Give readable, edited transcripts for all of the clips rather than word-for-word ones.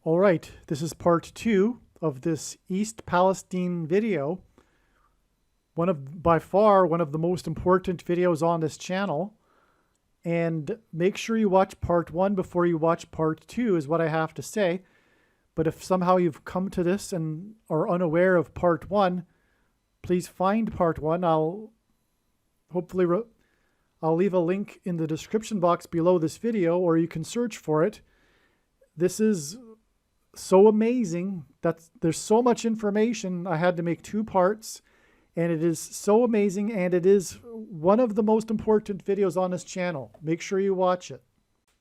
All right, this is part 2 of this East Palestine video. By far, one of the most important videos on this channel. And make sure you watch part 1 before you watch part 2 is what I have to say. But if somehow you've come to this and are unaware of part 1, please find part 1. I'll leave a link in the description box below this video, or you can search for it. This is so amazing that there's so much information. I had to make 2 parts, and it is so amazing, and it is one of the most important videos on this channel. Make sure you watch it.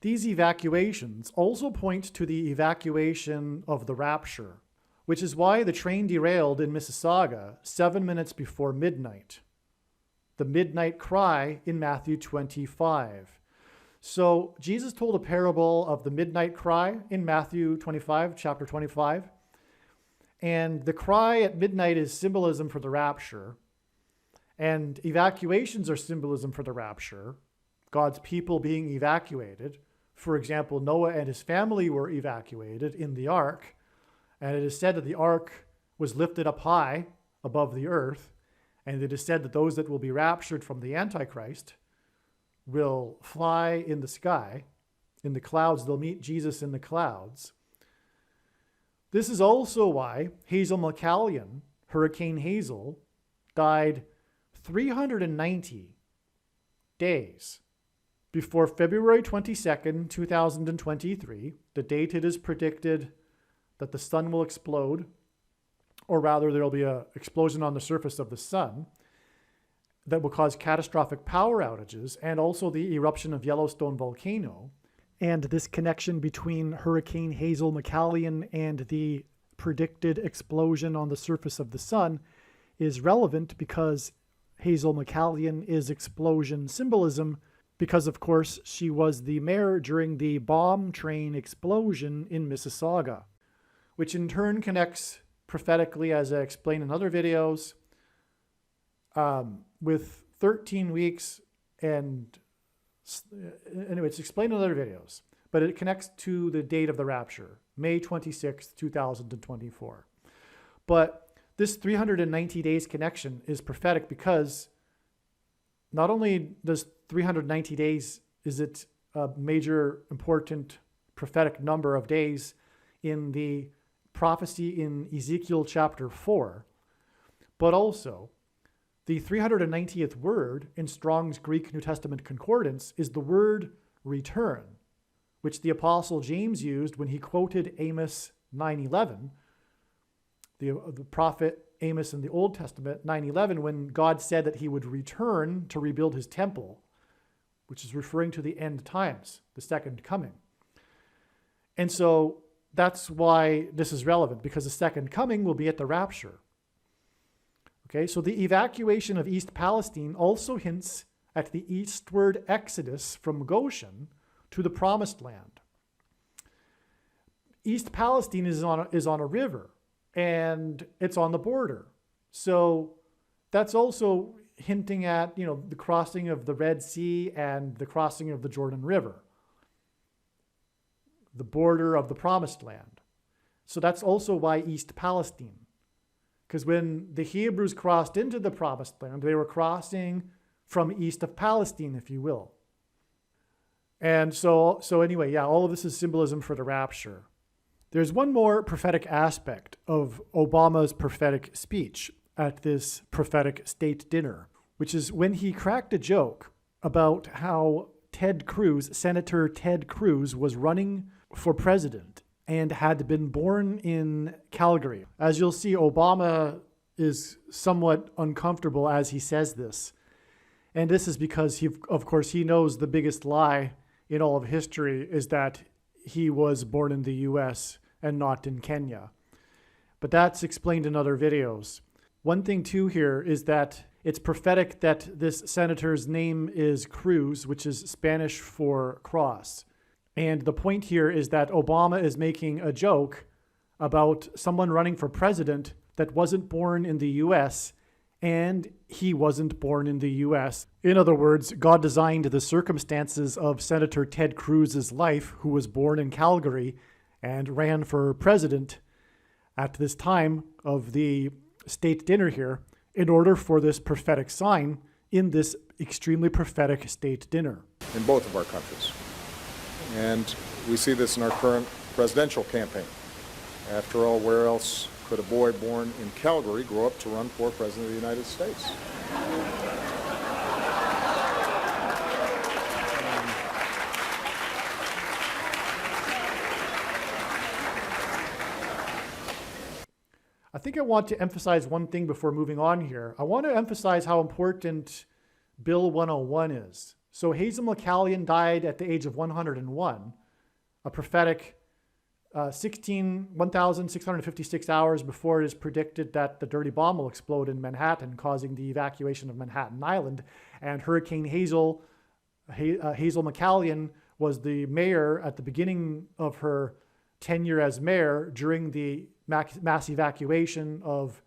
These evacuations also point to the evacuation of the rapture, which is why the train derailed in Mississauga 7 minutes before midnight. The midnight cry in Matthew 25. So Jesus told a parable of the midnight cry in Matthew 25, chapter 25. And the cry at midnight is symbolism for the rapture. And evacuations are symbolism for the rapture. God's people being evacuated. For example, Noah and his family were evacuated in the ark. And it is said that the ark was lifted up high above the earth. And it is said that those that will be raptured from the Antichrist will fly in the sky, in the clouds. They'll meet Jesus in the clouds. This is also why Hazel McCallion, Hurricane Hazel, died 390 days before February 22nd, 2023, the date it is predicted that the sun will explode, or rather there will be an explosion on the surface of the sun that will cause catastrophic power outages, and also the eruption of Yellowstone volcano. And this connection between Hurricane Hazel McCallion and the predicted explosion on the surface of the sun is relevant because Hazel McCallion is explosion symbolism, because of course she was the mayor during the bomb train explosion in Mississauga, which in turn connects prophetically, as I explained in other videos, with 13 weeks, and anyway, it's explained in other videos, but it connects to the date of the rapture, May 26th, 2024. But this 390 days connection is prophetic because not only does 390 days, is it a major important prophetic number of days in the prophecy in Ezekiel chapter 4, but also the 390th word in Strong's Greek New Testament Concordance is the word return, which the Apostle James used when he quoted Amos 9:11, the prophet Amos in the Old Testament, 9:11, when God said that he would return to rebuild his temple, which is referring to the end times, the second coming. And so that's why this is relevant, because the second coming will be at the rapture. Okay, so the evacuation of East Palestine also hints at the eastward exodus from Goshen to the Promised Land. East Palestine is on a river, and it's on the border. So that's also hinting at, the crossing of the Red Sea and the crossing of the Jordan River, the border of the Promised Land. So that's also why East Palestine. Because when the Hebrews crossed into the Promised Land, they were crossing from east of Palestine, if you will. And so anyway, yeah, all of this is symbolism for the rapture. There's one more prophetic aspect of Obama's prophetic speech at this prophetic state dinner, which is when he cracked a joke about how Senator Ted Cruz was running for president and had been born in Calgary. As you'll see, Obama is somewhat uncomfortable as he says this. And this is because, he knows the biggest lie in all of history is that he was born in the US and not in Kenya. But that's explained in other videos. One thing too here is that it's prophetic that this senator's name is Cruz, which is Spanish for cross. And the point here is that Obama is making a joke about someone running for president that wasn't born in the US, and he wasn't born in the US. In other words, God designed the circumstances of Senator Ted Cruz's life, who was born in Calgary, and ran for president at this time of the state dinner here in order for this prophetic sign in this extremely prophetic state dinner. In both of our countries. And we see this in our current presidential campaign. After all, where else could a boy born in Calgary grow up to run for President of the United States? I think I want to emphasize one thing before moving on here. I want to emphasize how important Bill 101 is. So Hazel McCallion died at the age of 101, a prophetic 1,656 hours before it is predicted that the dirty bomb will explode in Manhattan, causing the evacuation of Manhattan Island. And Hurricane Hazel McCallion was the mayor at the beginning of her tenure as mayor during the mass evacuation of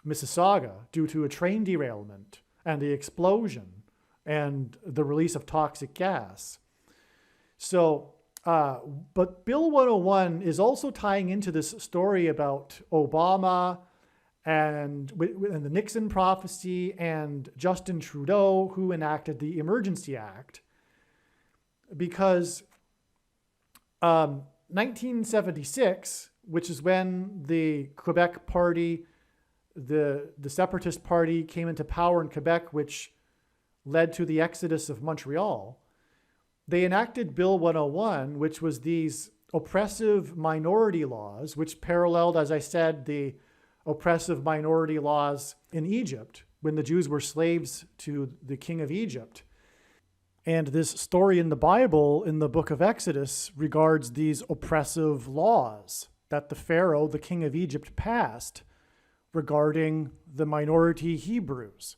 Mississauga due to a train derailment and the explosion and the release of toxic gas. So, but Bill 101 is also tying into this story about Obama and the Nixon prophecy and Justin Trudeau, who enacted the Emergency Act, because 1976, which is when the Quebec Party, the Separatist Party, came into power in Quebec, which led to the exodus of Montreal, they enacted Bill 101, which was these oppressive minority laws, which paralleled, as I said, the oppressive minority laws in Egypt when the Jews were slaves to the king of Egypt. And this story in the Bible, in the book of Exodus, regards these oppressive laws that the Pharaoh, the king of Egypt, passed regarding the minority Hebrews.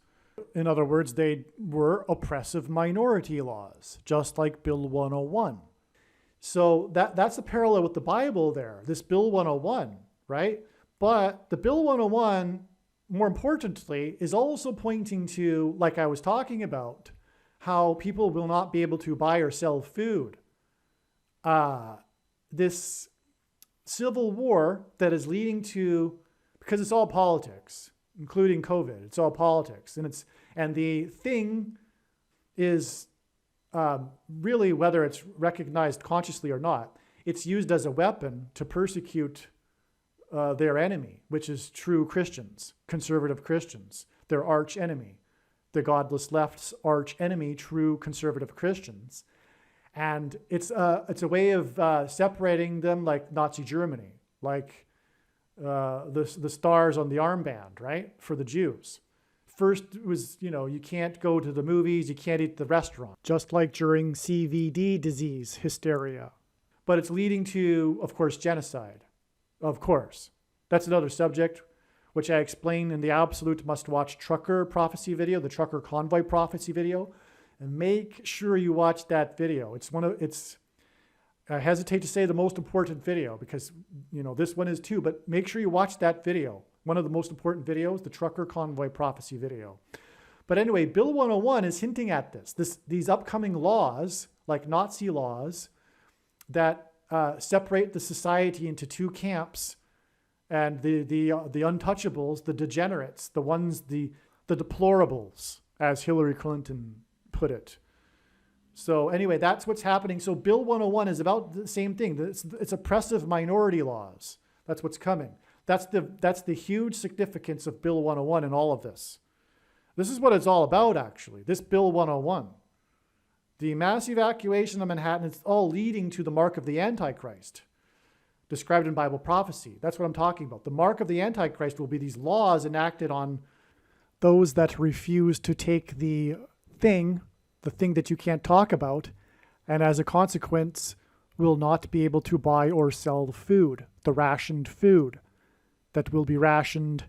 In other words, they were oppressive minority laws, just like Bill 101. So that's a parallel with the Bible there, this Bill 101, right? But the Bill 101, more importantly, is also pointing to, like I was talking about, how people will not be able to buy or sell food. This civil war that is leading to, because it's all politics, including COVID, it's all politics. And the thing is really, whether it's recognized consciously or not, it's used as a weapon to persecute their enemy, which is true Christians, conservative Christians, their arch enemy, the godless left's arch enemy, true conservative Christians. And it's a way of separating them, like Nazi Germany, like the stars on the armband, right, for the Jews. First it was, you can't go to the movies, you can't eat at the restaurant, just like during CVD disease hysteria. But it's leading to, of course, genocide. Of course. That's another subject, which I explain in the absolute must-watch trucker prophecy video, the trucker convoy prophecy video. And make sure you watch that video. I hesitate to say the most important video because, this one is too, but make sure you watch that video. One of the most important videos, the trucker convoy prophecy video. But anyway, Bill 101 is hinting at these upcoming laws, like Nazi laws, that separate the society into two camps, and the untouchables, the degenerates, the ones, the deplorables, as Hillary Clinton put it. So anyway, that's what's happening. So Bill 101 is about the same thing. It's oppressive minority laws. That's what's coming. That's the huge significance of Bill 101 in all of this. This is what it's all about, actually, this Bill 101. The mass evacuation of Manhattan, it's all leading to the mark of the Antichrist, described in Bible prophecy. That's what I'm talking about. The mark of the Antichrist will be these laws enacted on those that refuse to take the thing that you can't talk about, and as a consequence, will not be able to buy or sell food, the rationed food that will be rationed,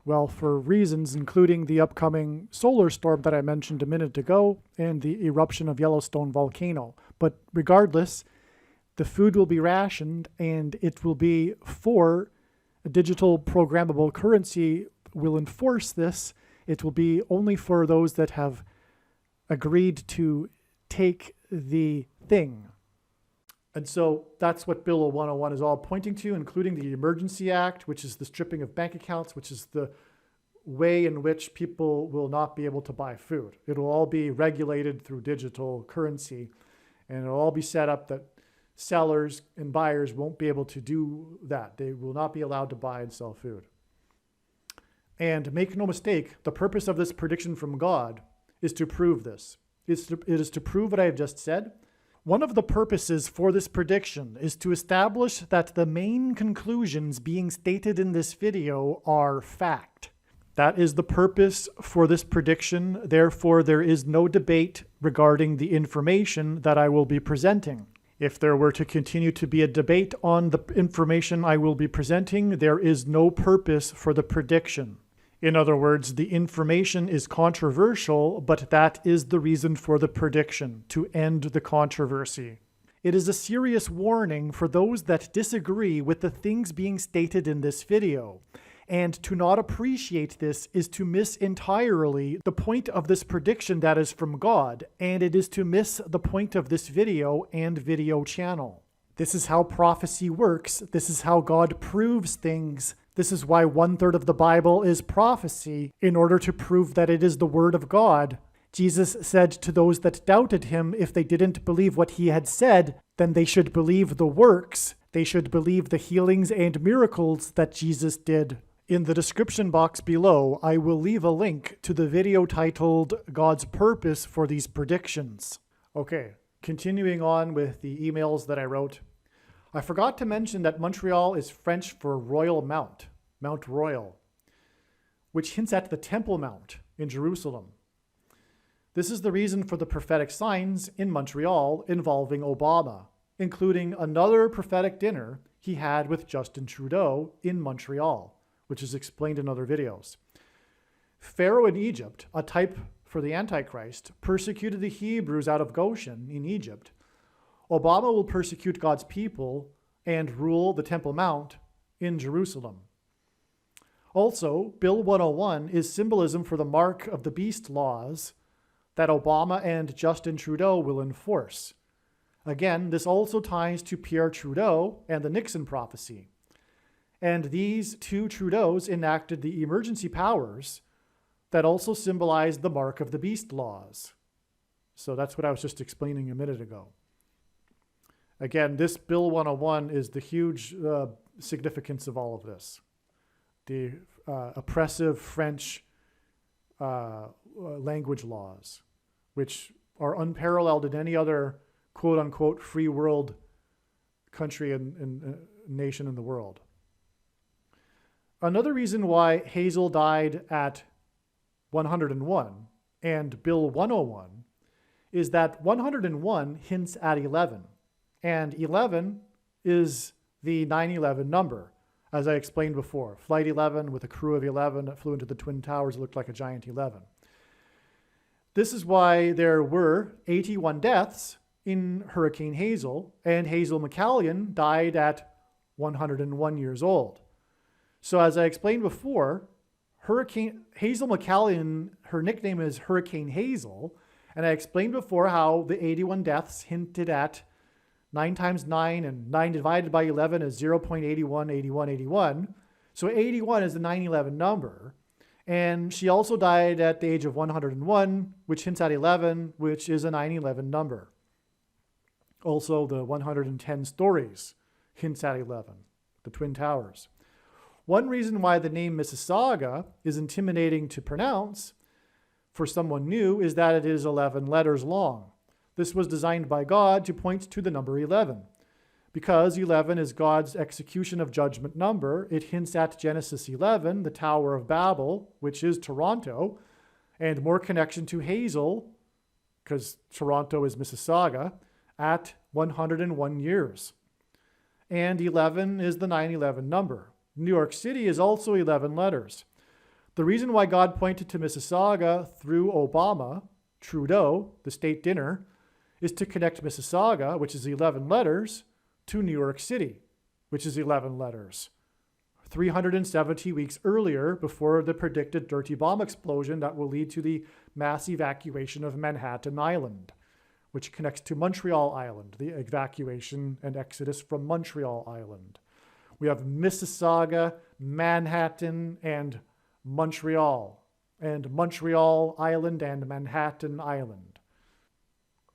well, for reasons including the upcoming solar storm that I mentioned a minute ago and the eruption of Yellowstone volcano. But regardless, the food will be rationed, and it will be for a digital programmable currency will enforce this. It will be only for those that have agreed to take the thing. And so that's what Bill 101 is all pointing to, including the Emergency Act, which is the stripping of bank accounts, which is the way in which people will not be able to buy food. It'll all be regulated through digital currency, and it'll all be set up that sellers and buyers won't be able to do that. They will not be allowed to buy and sell food. And make no mistake, the purpose of this prediction from God is to prove this. It is to prove what I have just said. One of the purposes for this prediction is to establish that the main conclusions being stated in this video are fact. That is the purpose for this prediction. Therefore, there is no debate regarding the information that I will be presenting. If there were to continue to be a debate on the information I will be presenting, there is no purpose for the prediction. In other words, the information is controversial, but that is the reason for the prediction, to end the controversy. It is a serious warning for those that disagree with the things being stated in this video. And to not appreciate this is to miss entirely the point of this prediction that is from God, and it is to miss the point of this video and video channel. This is how prophecy works. This is how God proves things. This is why 1/3 of the Bible is prophecy, in order to prove that it is the Word of God. Jesus said to those that doubted him, if they didn't believe what he had said, then they should believe the works. They should believe the healings and miracles that Jesus did. In the description box below, I will leave a link to the video titled God's Purpose for These Predictions. Okay, continuing on with the emails that I wrote. I forgot to mention that Montreal is French for Royal Mount, Mount Royal, which hints at the Temple Mount in Jerusalem. This is the reason for the prophetic signs in Montreal involving Obama, including another prophetic dinner he had with Justin Trudeau in Montreal, which is explained in other videos. Pharaoh in Egypt, a type for the Antichrist, persecuted the Hebrews out of Goshen in Egypt. Obama will persecute God's people and rule the Temple Mount in Jerusalem. Also, Bill 101 is symbolism for the mark of the beast laws that Obama and Justin Trudeau will enforce. Again, this also ties to Pierre Trudeau and the Nixon prophecy. And these two Trudeaus enacted the emergency powers that also symbolize the mark of the beast laws. So that's what I was just explaining a minute ago. Again, this Bill 101 is the huge significance of all of this. The oppressive French language laws, which are unparalleled in any other quote-unquote free world country and nation in the world. Another reason why Hazel died at 101 and Bill 101 is that 101 hints at 11, and 11 is the 9/11 number. As I explained before, Flight 11 with a crew of 11 that flew into the Twin Towers looked like a giant 11. This is why there were 81 deaths in Hurricane Hazel, and Hazel McCallion died at 101 years old. So as I explained before, Hazel McCallion, her nickname is Hurricane Hazel, and I explained before how the 81 deaths hinted at 9 times 9, and 9 divided by 11 is 0.818181. So 81 is the 9/11 number. And she also died at the age of 101, which hints at 11, which is a 9/11 number. Also, the 110 stories hints at 11, the Twin Towers. One reason why the name Mississauga is intimidating to pronounce for someone new is that it is 11 letters long. This was designed by God to point to the number 11. Because 11 is God's execution of judgment number, it hints at Genesis 11, the Tower of Babel, which is Toronto, and more connection to Hazel, because Toronto is Mississauga, at 101 years. And 11 is the 9/11 number. New York City is also 11 letters. The reason why God pointed to Mississauga through Obama, Trudeau, the state dinner, is to connect Mississauga, which is 11 letters, to New York City, which is 11 letters. 370 weeks earlier, before the predicted dirty bomb explosion that will lead to the mass evacuation of Manhattan Island, which connects to Montreal Island, the evacuation and exodus from Montreal Island. We have Mississauga, Manhattan, and Montreal Island and Manhattan Island.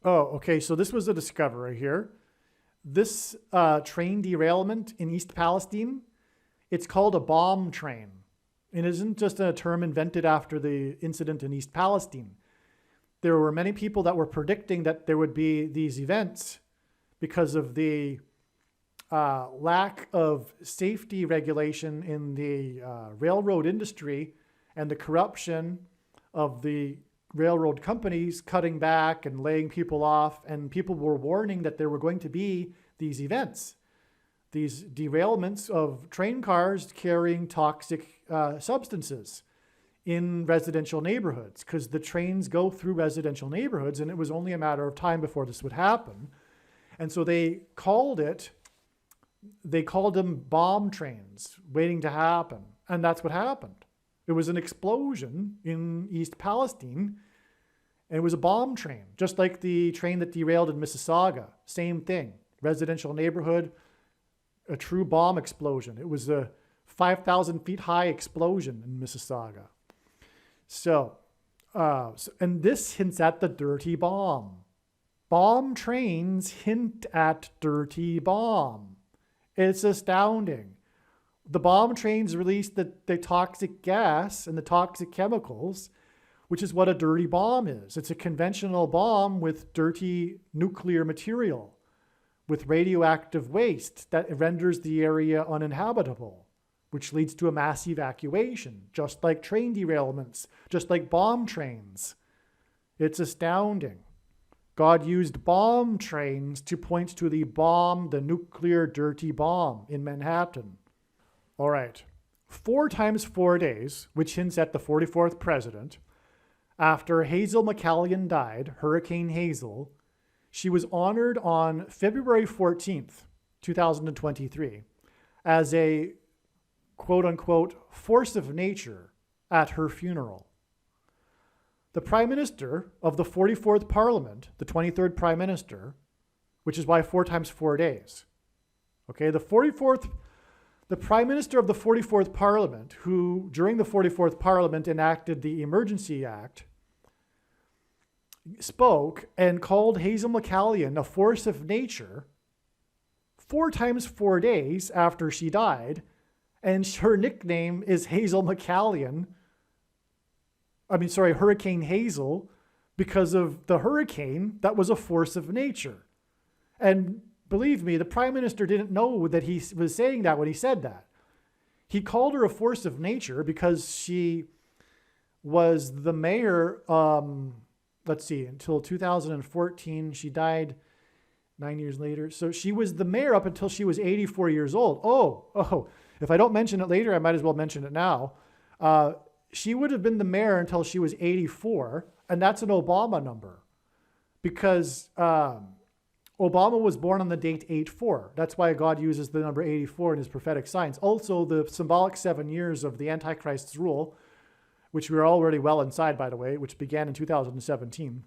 Oh, okay, so this was a discovery here. This train derailment in East Palestine, it's called a bomb train. It isn't just a term invented after the incident in East Palestine. There were many people that were predicting that there would be these events because of the lack of safety regulation in the railroad industry and the corruption of the railroad companies cutting back and laying people off. And people were warning that there were going to be these events, these derailments of train cars carrying toxic substances in residential neighborhoods, because the trains go through residential neighborhoods, and it was only a matter of time before this would happen. And so they called them bomb trains waiting to happen. And that's what happened. It was an explosion in East Palestine, and it was a bomb train, just like the train that derailed in Mississauga. Same thing, residential neighborhood, a true bomb explosion. It was a 5,000 feet high explosion in Mississauga. And this hints at the dirty bomb. Bomb trains hint at dirty bomb. It's astounding. The bomb trains release the toxic gas and the toxic chemicals, which is what a dirty bomb is. It's a conventional bomb with dirty nuclear material, with radioactive waste that renders the area uninhabitable, which leads to a mass evacuation, just like train derailments, just like bomb trains. It's astounding. God used bomb trains to point to the bomb, the nuclear dirty bomb in Manhattan. All right, 4 times 4 days, which hints at the 44th president, after Hazel McCallion died, Hurricane Hazel, she was honored on February 14th, 2023, as a quote-unquote force of nature at her funeral. The Prime Minister of the 44th Parliament, the 23rd Prime Minister, which is why 4 times 4 days. Okay, the Prime Minister of the 44th Parliament, who during the 44th Parliament enacted the Emergency Act, spoke and called Hazel McCallion a force of nature 4 times 4 days after she died, and her nickname is Hurricane Hazel, because of the hurricane that was a force of nature. And believe me, the Prime Minister didn't know that he was saying that when he said that. He called her a force of nature because she was the mayor, until 2014. She died 9 years later. So she was the mayor up until she was 84 years old. Oh, if I don't mention it later, I might as well mention it now. She would have been the mayor until she was 84, and that's an Obama number, because Obama was born on the date 8/4. That's why God uses the number 84 in his prophetic signs. Also, the symbolic 7 years of the Antichrist's rule, which we are already well inside, by the way, which began in 2017.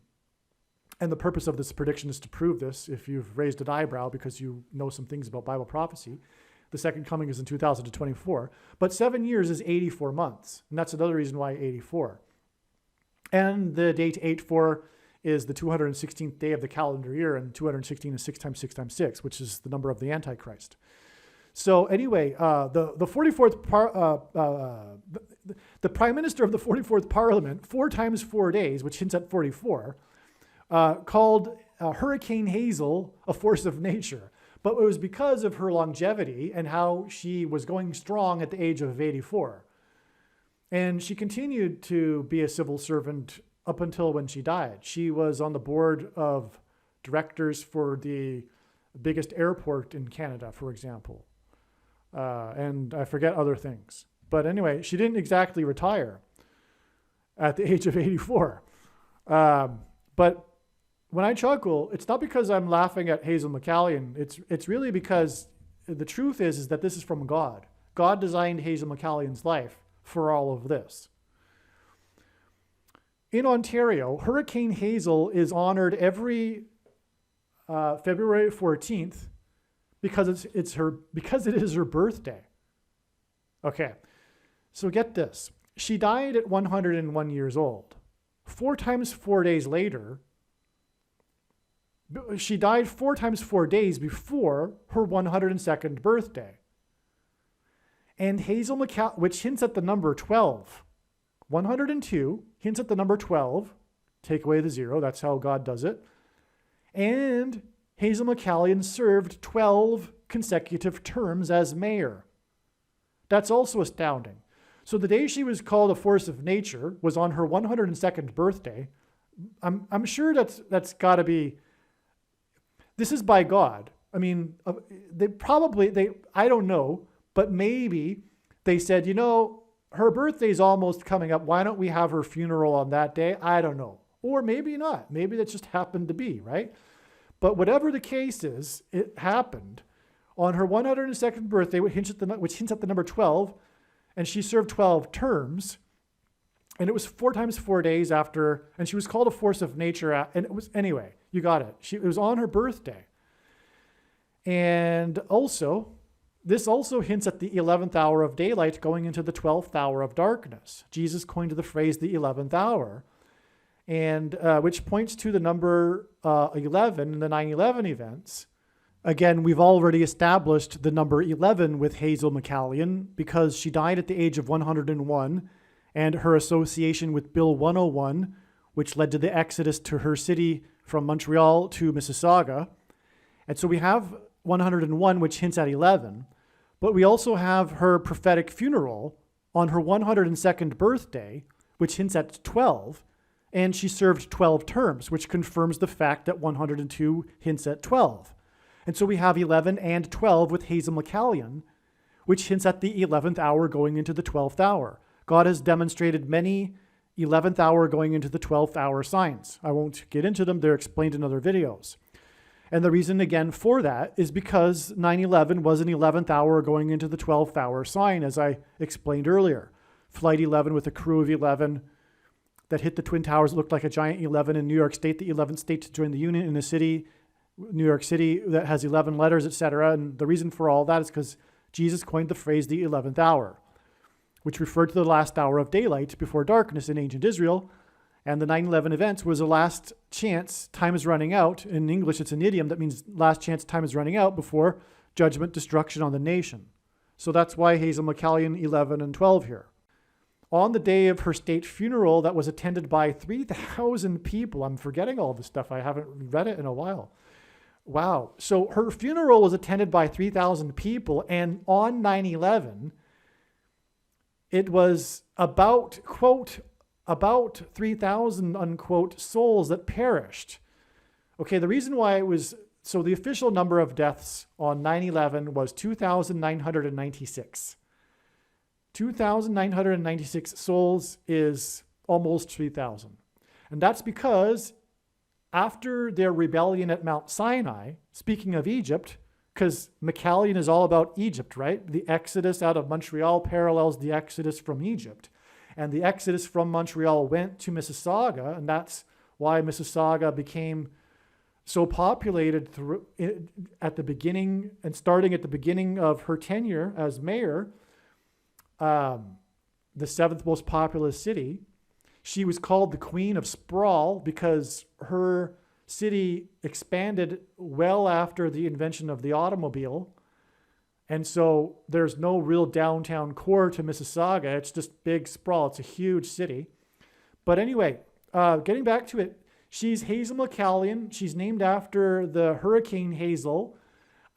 And the purpose of this prediction is to prove this, if you've raised an eyebrow because you know some things about Bible prophecy. The second coming is in 2024. But 7 years is 84 months. And that's another reason why 84. And the date 8/4 is the 216th day of the calendar year, and 216 is 6 times 6 times 6, which is the number of the Antichrist. So anyway, the Prime Minister of the 44th Parliament, 4 times 4 days, which hints at 44, called Hurricane Hazel a force of nature. But it was because of her longevity and how she was going strong at the age of 84. And she continued to be a civil servant up until when she died. She was on the board of directors for the biggest airport in Canada, for example. And I forget other things. But anyway, she didn't exactly retire at the age of 84. But when I chuckle, it's not because I'm laughing at Hazel McCallion. It's really because the truth is that this is from God. God designed Hazel McCallion's life for all of this. In Ontario, Hurricane Hazel is honored every February 14th because it is her birthday. Okay, so get this. She died at 101 years old. 4 times 4 days later, she died 4 times 4 days before her 102nd birthday. And Hazel McCallion, which hints at the number 12. 102 hints at the number 12. Take away the 0. That's how God does it. And Hazel McCallion served 12 consecutive terms as mayor. That's also astounding. So the day she was called a force of nature was on her 102nd birthday. I'm sure that's got to be. This is by God. I mean, I don't know, but maybe they said, her birthday's almost coming up. Why don't we have her funeral on that day? I don't know. Or maybe not. Maybe that just happened to be, right? But whatever the case is, it happened on her 102nd birthday, which hints at the number 12, and she served 12 terms. And it was 4 times 4 days after, and she was called a force of nature. And it was, anyway, you got it. It was on her birthday. And this also hints at the 11th hour of daylight going into the 12th hour of darkness. Jesus coined the phrase the 11th hour, and which points to the number 11 in the 9/11 events. Again, we've already established the number 11 with Hazel McCallion because she died at the age of 101, and her association with Bill 101, which led to the exodus to her city from Montreal to Mississauga. And so we have 101, which hints at 11, but we also have her prophetic funeral on her 102nd birthday, which hints at 12, and she served 12 terms, which confirms the fact that 102 hints at 12. And so we have 11 and 12 with Hazel McCallion, which hints at the 11th hour going into the 12th hour. God has demonstrated many 11th hour going into the 12th hour signs. I won't get into them. They're explained in other videos. And the reason, again, for that is because 9/11 was an 11th hour going into the 12th hour sign, as I explained earlier. Flight 11 with a crew of 11 that hit the Twin Towers looked like a giant 11 in New York State, the 11th state to join the Union in a city, New York City, that has 11 letters, etc. And the reason for all that is because Jesus coined the phrase the 11th hour, which referred to the last hour of daylight before darkness in ancient Israel. And the 9/11 events was a last chance, time is running out. In English, it's an idiom that means last chance, time is running out before judgment, destruction on the nation. So that's why Hazel McCallion 11 and 12 here. On the day of her state funeral that was attended by 3,000 people, I'm forgetting all this stuff. I haven't read it in a while. Wow. So her funeral was attended by 3,000 people, and on 9/11, it was about 3,000, unquote, souls that perished. Okay, the reason why it was, so the official number of deaths on 9/11 was 2,996. 2,996 souls is almost 3,000. And that's because after their rebellion at Mount Sinai, speaking of Egypt, because McCallion is all about Egypt, right? The exodus out of Montreal parallels the exodus from Egypt. And the exodus from Montreal went to Mississauga, and that's why Mississauga became so populated at the beginning, and starting at the beginning of her tenure as mayor, the 7th most populous city. She was called the Queen of Sprawl because her city expanded well after the invention of the automobile. And so there's no real downtown core to Mississauga. It's just big sprawl. It's a huge city. But anyway, getting back to it, she's Hazel McCallion. She's named after the Hurricane Hazel.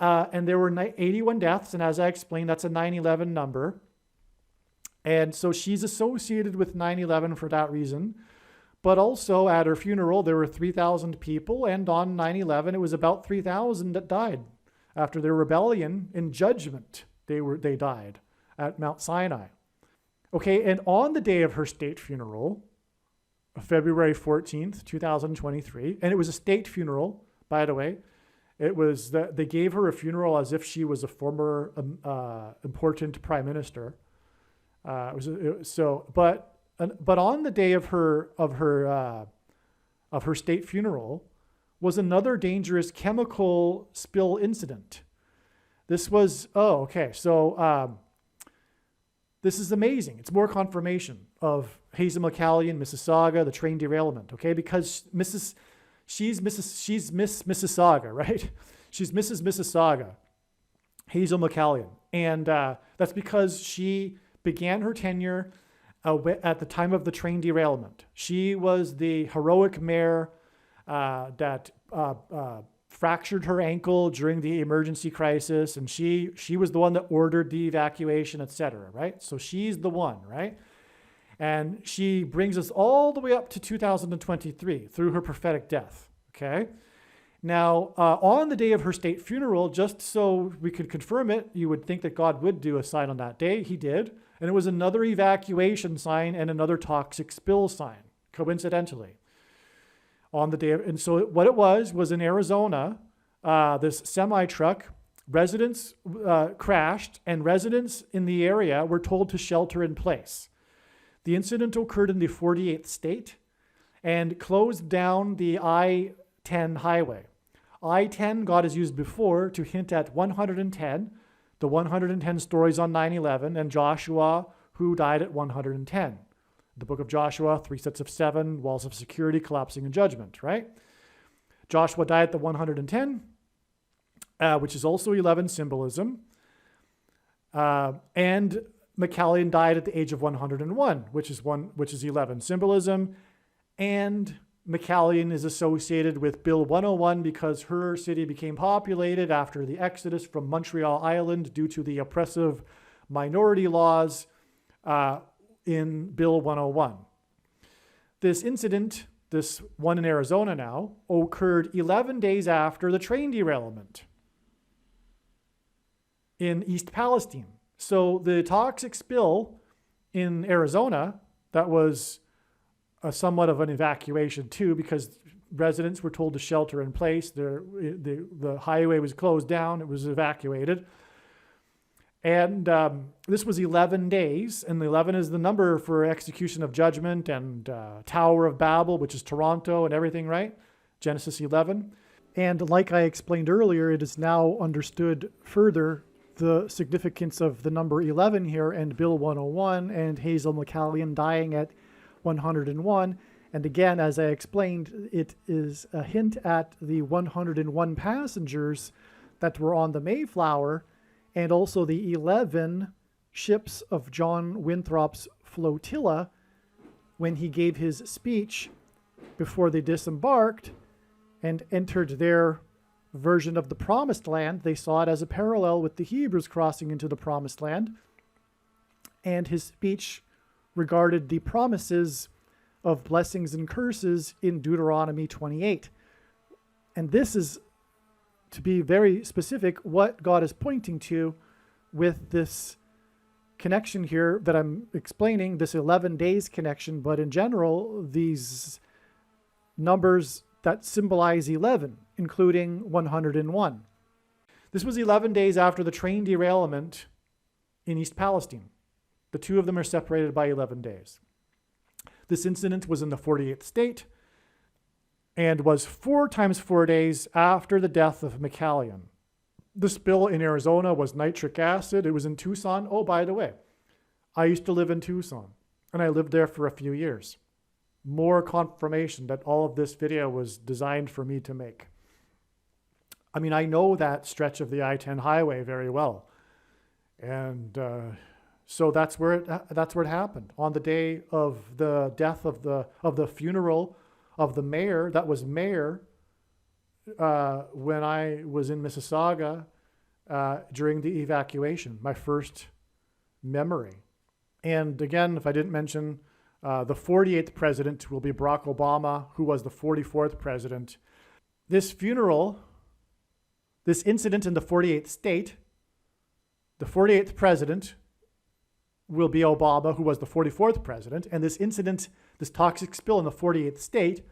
And there were 81 deaths. And as I explained, that's a 9/11 number. And so she's associated with 9/11 for that reason. But also at her funeral, there were 3,000 people. And on 9/11, it was about 3,000 that died. After their rebellion in judgment, they died at Mount Sinai. Okay, and on the day of her state funeral, February 14th, 2023, and it was a state funeral, by the way. It was that they gave her a funeral as if she was a former important prime minister. But on the day of her state funeral, was another dangerous chemical spill incident. This was, this is amazing. It's more confirmation of Hazel McCallion, Mississauga, the train derailment, okay? Because she's Miss Mississauga, right? She's Mrs. Mississauga, Hazel McCallion. And that's because she began her tenure at the time of the train derailment. She was the heroic mayor that fractured her ankle during the emergency crisis, and she was the one that ordered the evacuation, etc., right? So she's the one, right? And she brings us all the way up to 2023 through her prophetic death, okay? Now, on the day of her state funeral, just so we could confirm it, you would think that God would do a sign on that day. He did. And it was another evacuation sign and another toxic spill sign, coincidentally. On the day of, and so what it was in Arizona, this semi-truck, residents crashed, and residents in the area were told to shelter in place. The incident occurred in the 48th state and closed down the I-10 highway. I-10, God has used before to hint at 110, the 110 stories on 9/11, and Joshua, who died at 110. The book of Joshua, 3 sets of 7, walls of security, collapsing in judgment, right? Joshua died at the 110, which is also 11 symbolism. And McCallion died at the age of 101, which is 11 symbolism. And McCallion is associated with Bill 101 because her city became populated after the exodus from Montreal Island due to the oppressive minority laws in Bill 101. This incident, this one in Arizona now, occurred 11 days after the train derailment in East Palestine. So the toxic spill in Arizona, that was somewhat of an evacuation too, because residents were told to shelter in place. The highway was closed down. It was evacuated. And this was 11 days, and 11 is the number for execution of judgment and Tower of Babel, which is Toronto and everything, right? Genesis 11. And like I explained earlier, it is now understood further the significance of the number 11 here and Bill 101 and Hazel McCallion dying at 101. And again, as I explained, it is a hint at the 101 passengers that were on the Mayflower, and also the 11 ships of John Winthrop's flotilla when he gave his speech before they disembarked and entered their version of the Promised Land. They saw it as a parallel with the Hebrews crossing into the Promised Land. And his speech regarded the promises of blessings and curses in Deuteronomy 28. And this is, to be very specific, what God is pointing to with this connection here that I'm explaining, this 11 days connection, but in general, these numbers that symbolize 11, including 101. This was 11 days after the train derailment in East Palestine. The two of them are separated by 11 days. This incident was in the 48th state and was 4 times 4 days after the death of McCallion. The spill in Arizona was nitric acid. It was in Tucson. Oh, by the way, I used to live in Tucson, and I lived there for a few years. More confirmation that all of this video was designed for me to make. I mean, I know that stretch of the I-10 highway very well. And so that's where it happened. On the day of the death of the funeral of the mayor, that was mayor, when I was in Mississauga during the evacuation, my first memory. And again, if I didn't mention, the 48th president will be Barack Obama, who was the 44th president. This funeral, this incident in the 48th state, the 48th president will be Obama, who was the 44th president. And this incident, this toxic spill in the 48th state,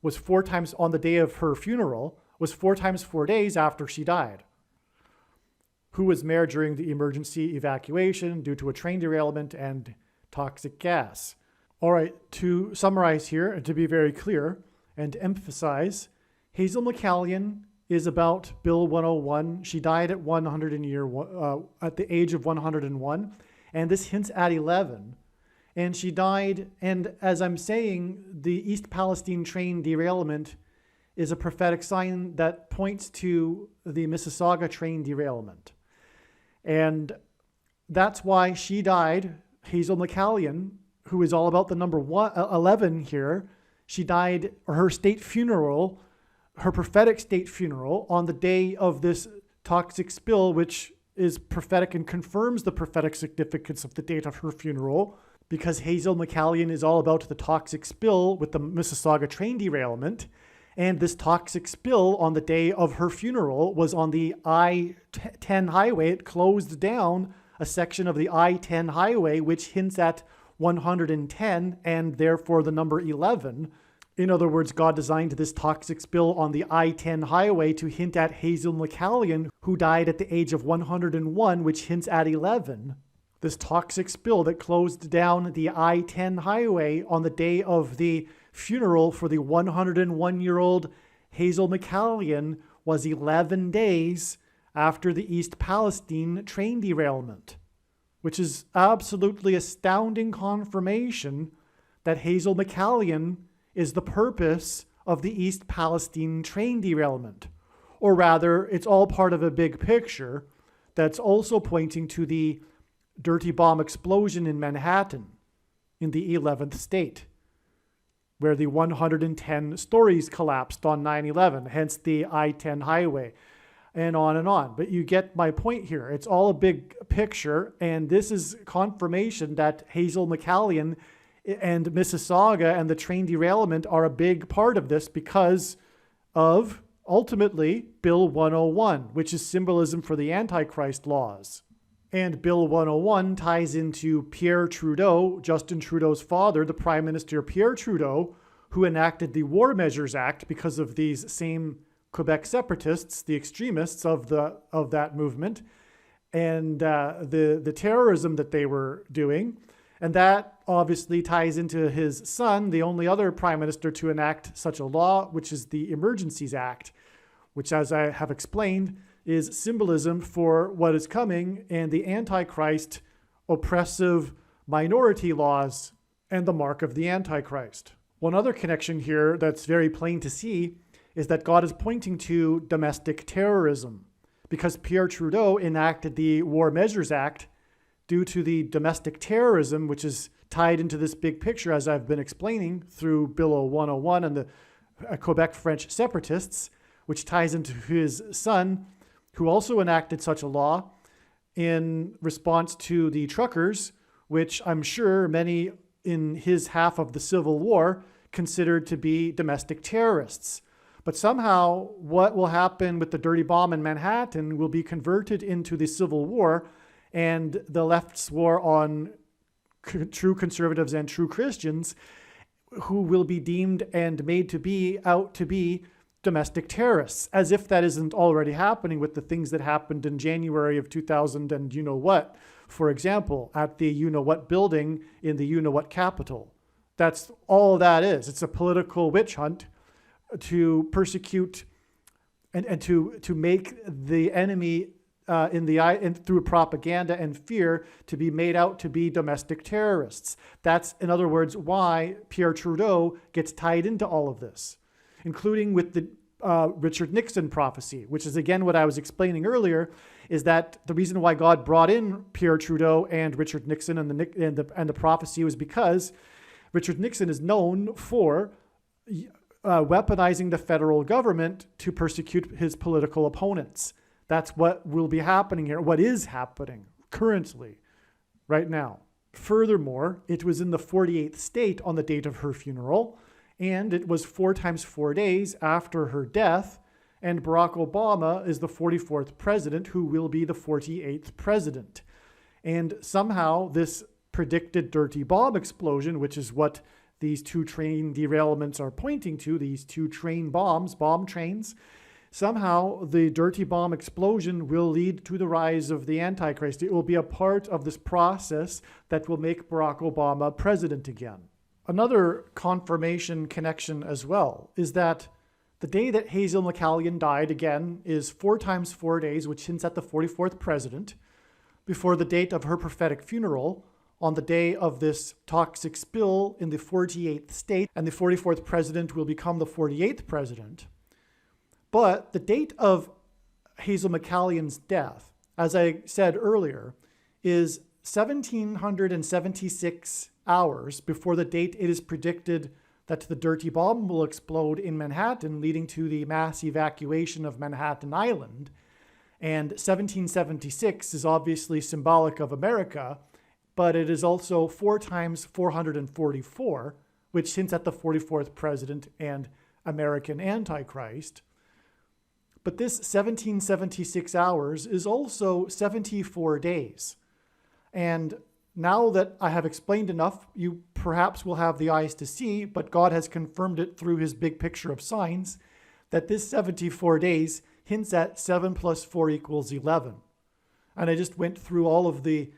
was 4 times on the day of her funeral, was 4 times 4 days after she died. Who was mayor during the emergency evacuation due to a train derailment and toxic gas. All right, to summarize here and to be very clear and to emphasize, Hazel McCallion is about Bill 101. She died at at the age of 101, and this hints at 11. And she died, and as I'm saying, the East Palestine train derailment is a prophetic sign that points to the Mississauga train derailment. And that's why she died, Hazel McCallion, who is all about the number 11 here. She died, or her state funeral, her prophetic state funeral, on the day of this toxic spill, which is prophetic and confirms the prophetic significance of the date of her funeral, because Hazel McCallion is all about the toxic spill with the Mississauga train derailment. And this toxic spill on the day of her funeral was on the I-10 highway. It closed down a section of the I-10 highway, which hints at 110 and therefore the number 11. In other words, God designed this toxic spill on the I-10 highway to hint at Hazel McCallion, who died at the age of 101, which hints at 11. This toxic spill that closed down the I-10 highway on the day of the funeral for the 101-year-old Hazel McCallion was 11 days after the East Palestine train derailment, which is absolutely astounding confirmation that Hazel McCallion is the purpose of the East Palestine train derailment. Or rather, it's all part of a big picture that's also pointing to the dirty bomb explosion in Manhattan in the 11th state, where the 110 stories collapsed on 9/11, hence the I-10 highway, and on and on. But you get my point here. It's all a big picture, and this is confirmation that Hazel McCallion and Mississauga and the train derailment are a big part of this because of, ultimately, Bill 101, which is symbolism for the Antichrist laws. And Bill 101 ties into Pierre Trudeau, Justin Trudeau's father, the Prime Minister Pierre Trudeau, who enacted the War Measures Act because of these same Quebec separatists, the extremists of that movement, and the terrorism that they were doing. And that obviously ties into his son, the only other prime minister to enact such a law, which is the Emergencies Act, which, as I have explained, is symbolism for what is coming and the Antichrist oppressive minority laws and the mark of the Antichrist. One other connection here that's very plain to see is that God is pointing to domestic terrorism, because Pierre Trudeau enacted the War Measures Act due to the domestic terrorism, which is tied into this big picture, as I've been explaining, through Bill 101 and the Quebec French separatists, which ties into his son, who also enacted such a law in response to the truckers, which I'm sure many in his half of the Civil War considered to be domestic terrorists. But somehow what will happen with the dirty bomb in Manhattan will be converted into the Civil War and the left's war on true conservatives and true Christians, who will be deemed and made to be out to be domestic terrorists, as if that isn't already happening with the things that happened in January of 2000 and you-know-what, for example, at the you-know-what building in the you-know-what Capitol. That's all that is. It's a political witch hunt to persecute and to make the enemy through propaganda and fear to be made out to be domestic terrorists. That's, in other words, why Pierre Trudeau gets tied into all of this, including with the Richard Nixon prophecy, which is again what I was explaining earlier, is that the reason why God brought in Pierre Trudeau and Richard Nixon and the prophecy was because Richard Nixon is known for weaponizing the federal government to persecute his political opponents. That's what will be happening here, what is happening currently, right now. Furthermore, it was in the 48th state on the date of her funeral, and it was 4 times 4 days after her death, and Barack Obama is the 44th president, who will be the 48th president. And somehow this predicted dirty bomb explosion, which is what these 2 train derailments are pointing to, these 2 train bombs, bomb trains, somehow the dirty bomb explosion will lead to the rise of the Antichrist. It will be a part of this process that will make Barack Obama president again. Another confirmation connection as well is that The day that Hazel McCallion died, again, is 4 times 4 days, which hints at the 44th president, before the date of her prophetic funeral on the day of this toxic spill in the 48th state, and the 44th president will become the 48th president. But the date of Hazel McCallion's death, as I said earlier, is 1776 hours before the date it is predicted that the dirty bomb will explode in Manhattan, leading to the mass evacuation of Manhattan Island. And 1776 is obviously symbolic of America, but it is also 4 times 444, which hints at the 44th president and American Antichrist. But this 1776 hours is also 74 days. And now that I have explained enough, you perhaps will have the eyes to see, but God has confirmed it through his big picture of signs, that this 74 days hints at 7 plus 4 equals 11. And I just went through all of the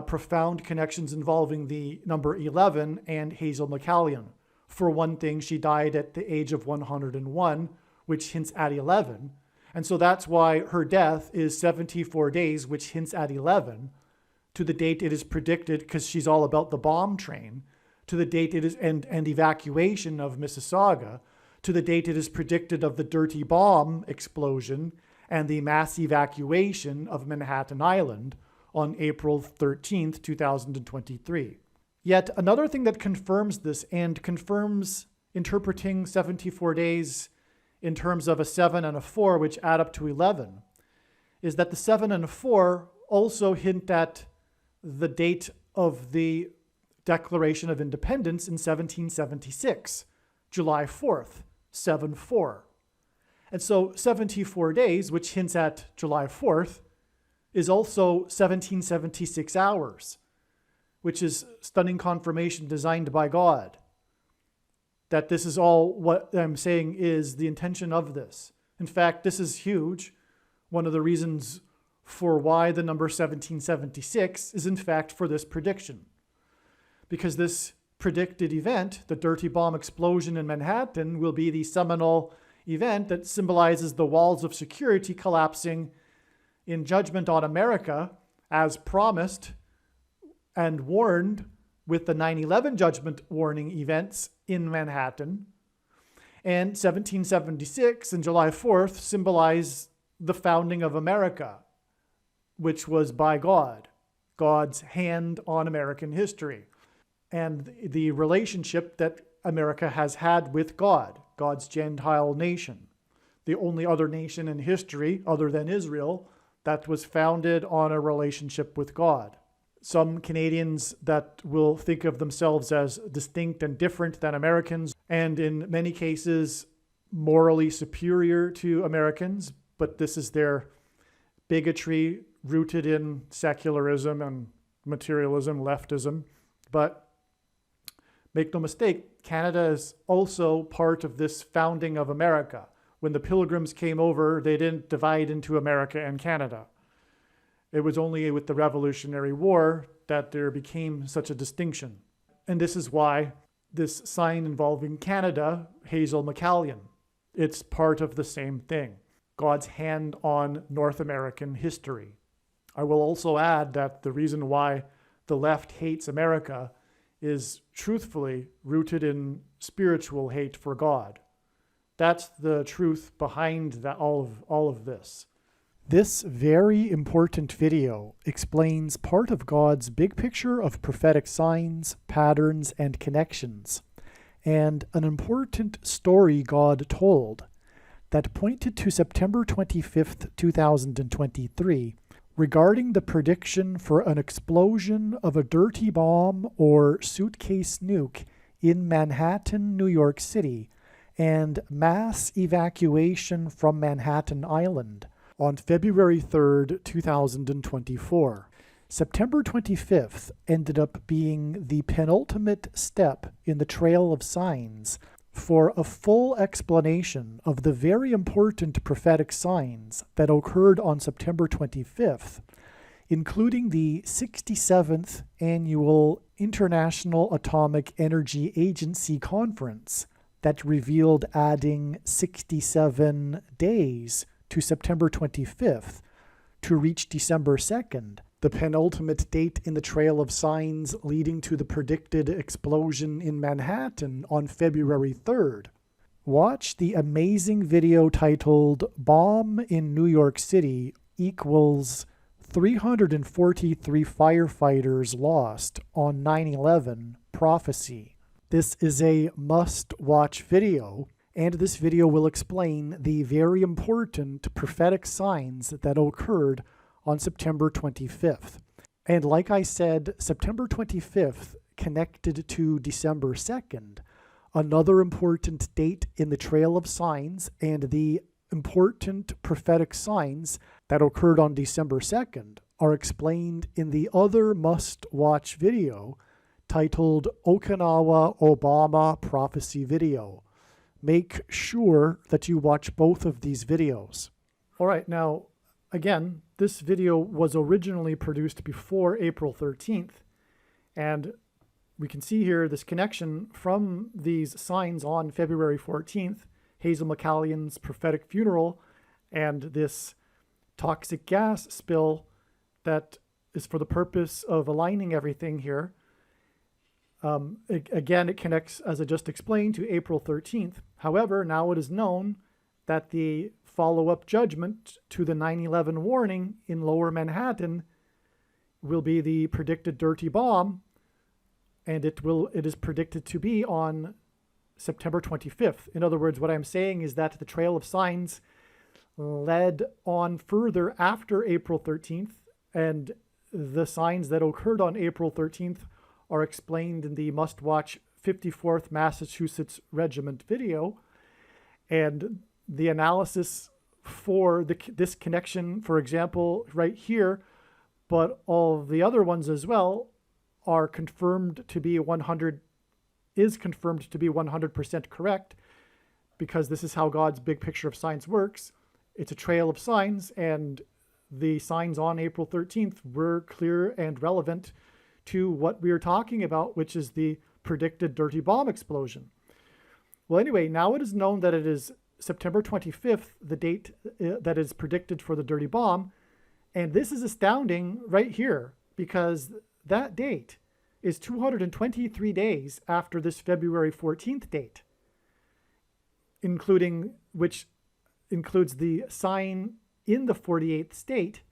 profound connections involving the number 11 and Hazel McCallion. For one thing, she died at the age of 101, which hints at 11. And so that's why her death is 74 days, which hints at 11, to the date it is predicted, because she's all about the bomb train, to the date it is, and evacuation of Mississauga, to the date it is predicted of the dirty bomb explosion and the mass evacuation of Manhattan Island on April 13th, 2023. Yet another thing that confirms this and confirms interpreting 74 days in terms of a 7 and a 4, which add up to 11, is that the 7 and a 4 also hint at the date of the Declaration of Independence in 1776, July 4th, 7-4. And so 74 days, which hints at July 4th, is also 1776 hours, which is stunning confirmation designed by God. That this is all what I'm saying is the intention of this. In fact, this is huge. One of the reasons for why the number 1776 is in fact for this prediction. Because this predicted event, the dirty bomb explosion in Manhattan, will be the seminal event that symbolizes the walls of security collapsing in judgment on America, as promised and warned with the 9/11 judgment warning events in Manhattan. And 1776 and July 4th symbolize the founding of America, which was by God, God's hand on American history, and the relationship that America has had with God, God's Gentile nation, the only other nation in history other than Israel that was founded on a relationship with God. Some Canadians that will think of themselves as distinct and different than Americans, and in many cases morally superior to Americans, but this is their bigotry rooted in secularism and materialism, leftism. But make no mistake, Canada is also part of this founding of America. When the Pilgrims came over, they didn't divide into America and Canada. It was only with the Revolutionary War that there became such a distinction. And this is why this sign involving Canada, Hazel McCallion, it's part of the same thing, God's hand on North American history. I will also add that the reason why the left hates America is truthfully rooted in spiritual hate for God. That's the truth behind all of this. This very important video explains part of God's big picture of prophetic signs, patterns, and connections, and an important story God told that pointed to September 25th, 2023, regarding the prediction for an explosion of a dirty bomb or suitcase nuke in Manhattan, New York City, and mass evacuation from Manhattan Island on February 3rd, 2024. September 25th ended up being the penultimate step in the trail of signs for a full explanation of the very important prophetic signs that occurred on September 25th, including the 67th Annual International Atomic Energy Agency Conference, that revealed adding 67 days to September 25th to reach December 2nd, the penultimate date in the trail of signs leading to the predicted explosion in Manhattan on February 3rd. Watch the amazing video titled "Bomb in New York City equals 343 firefighters lost on 9/11 prophecy." This is a must-watch video, and this video will explain the very important prophetic signs that occurred on September 25th. And like I said, September 25th connected to December 2nd, another important date in the trail of signs, and the important prophetic signs that occurred on December 2nd are explained in the other must-watch video titled Okinawa Obama Prophecy Video. Make sure that you watch both of these videos. All right, now, again, this video was originally produced before April 13th, and we can see here this connection from these signs on February 14th, Hazel McCallion's prophetic funeral, and this toxic gas spill that is for the purpose of aligning everything here. Again, it connects, as I just explained, to April 13th. However, now it is known that the follow-up judgment to the 9/11 warning in Lower Manhattan will be the predicted dirty bomb, and it is predicted to be on September 25th. In other words, what I'm saying is that the trail of signs led on further after April 13th, and the signs that occurred on April 13th are explained in the must-watch 54th Massachusetts Regiment video. And the analysis for this connection, for example, right here, but all of the other ones as well, are confirmed to be 100% correct, because this is how God's big picture of signs works. It's a trail of signs, and the signs on April 13th were clear and relevant to what we are talking about, which is the predicted dirty bomb explosion. Well, anyway, now it is known that it is September 25th, the date that is predicted for the dirty bomb. And this is astounding right here, because that date is 223 days after this February 14th date, which includes the sign in the 48th state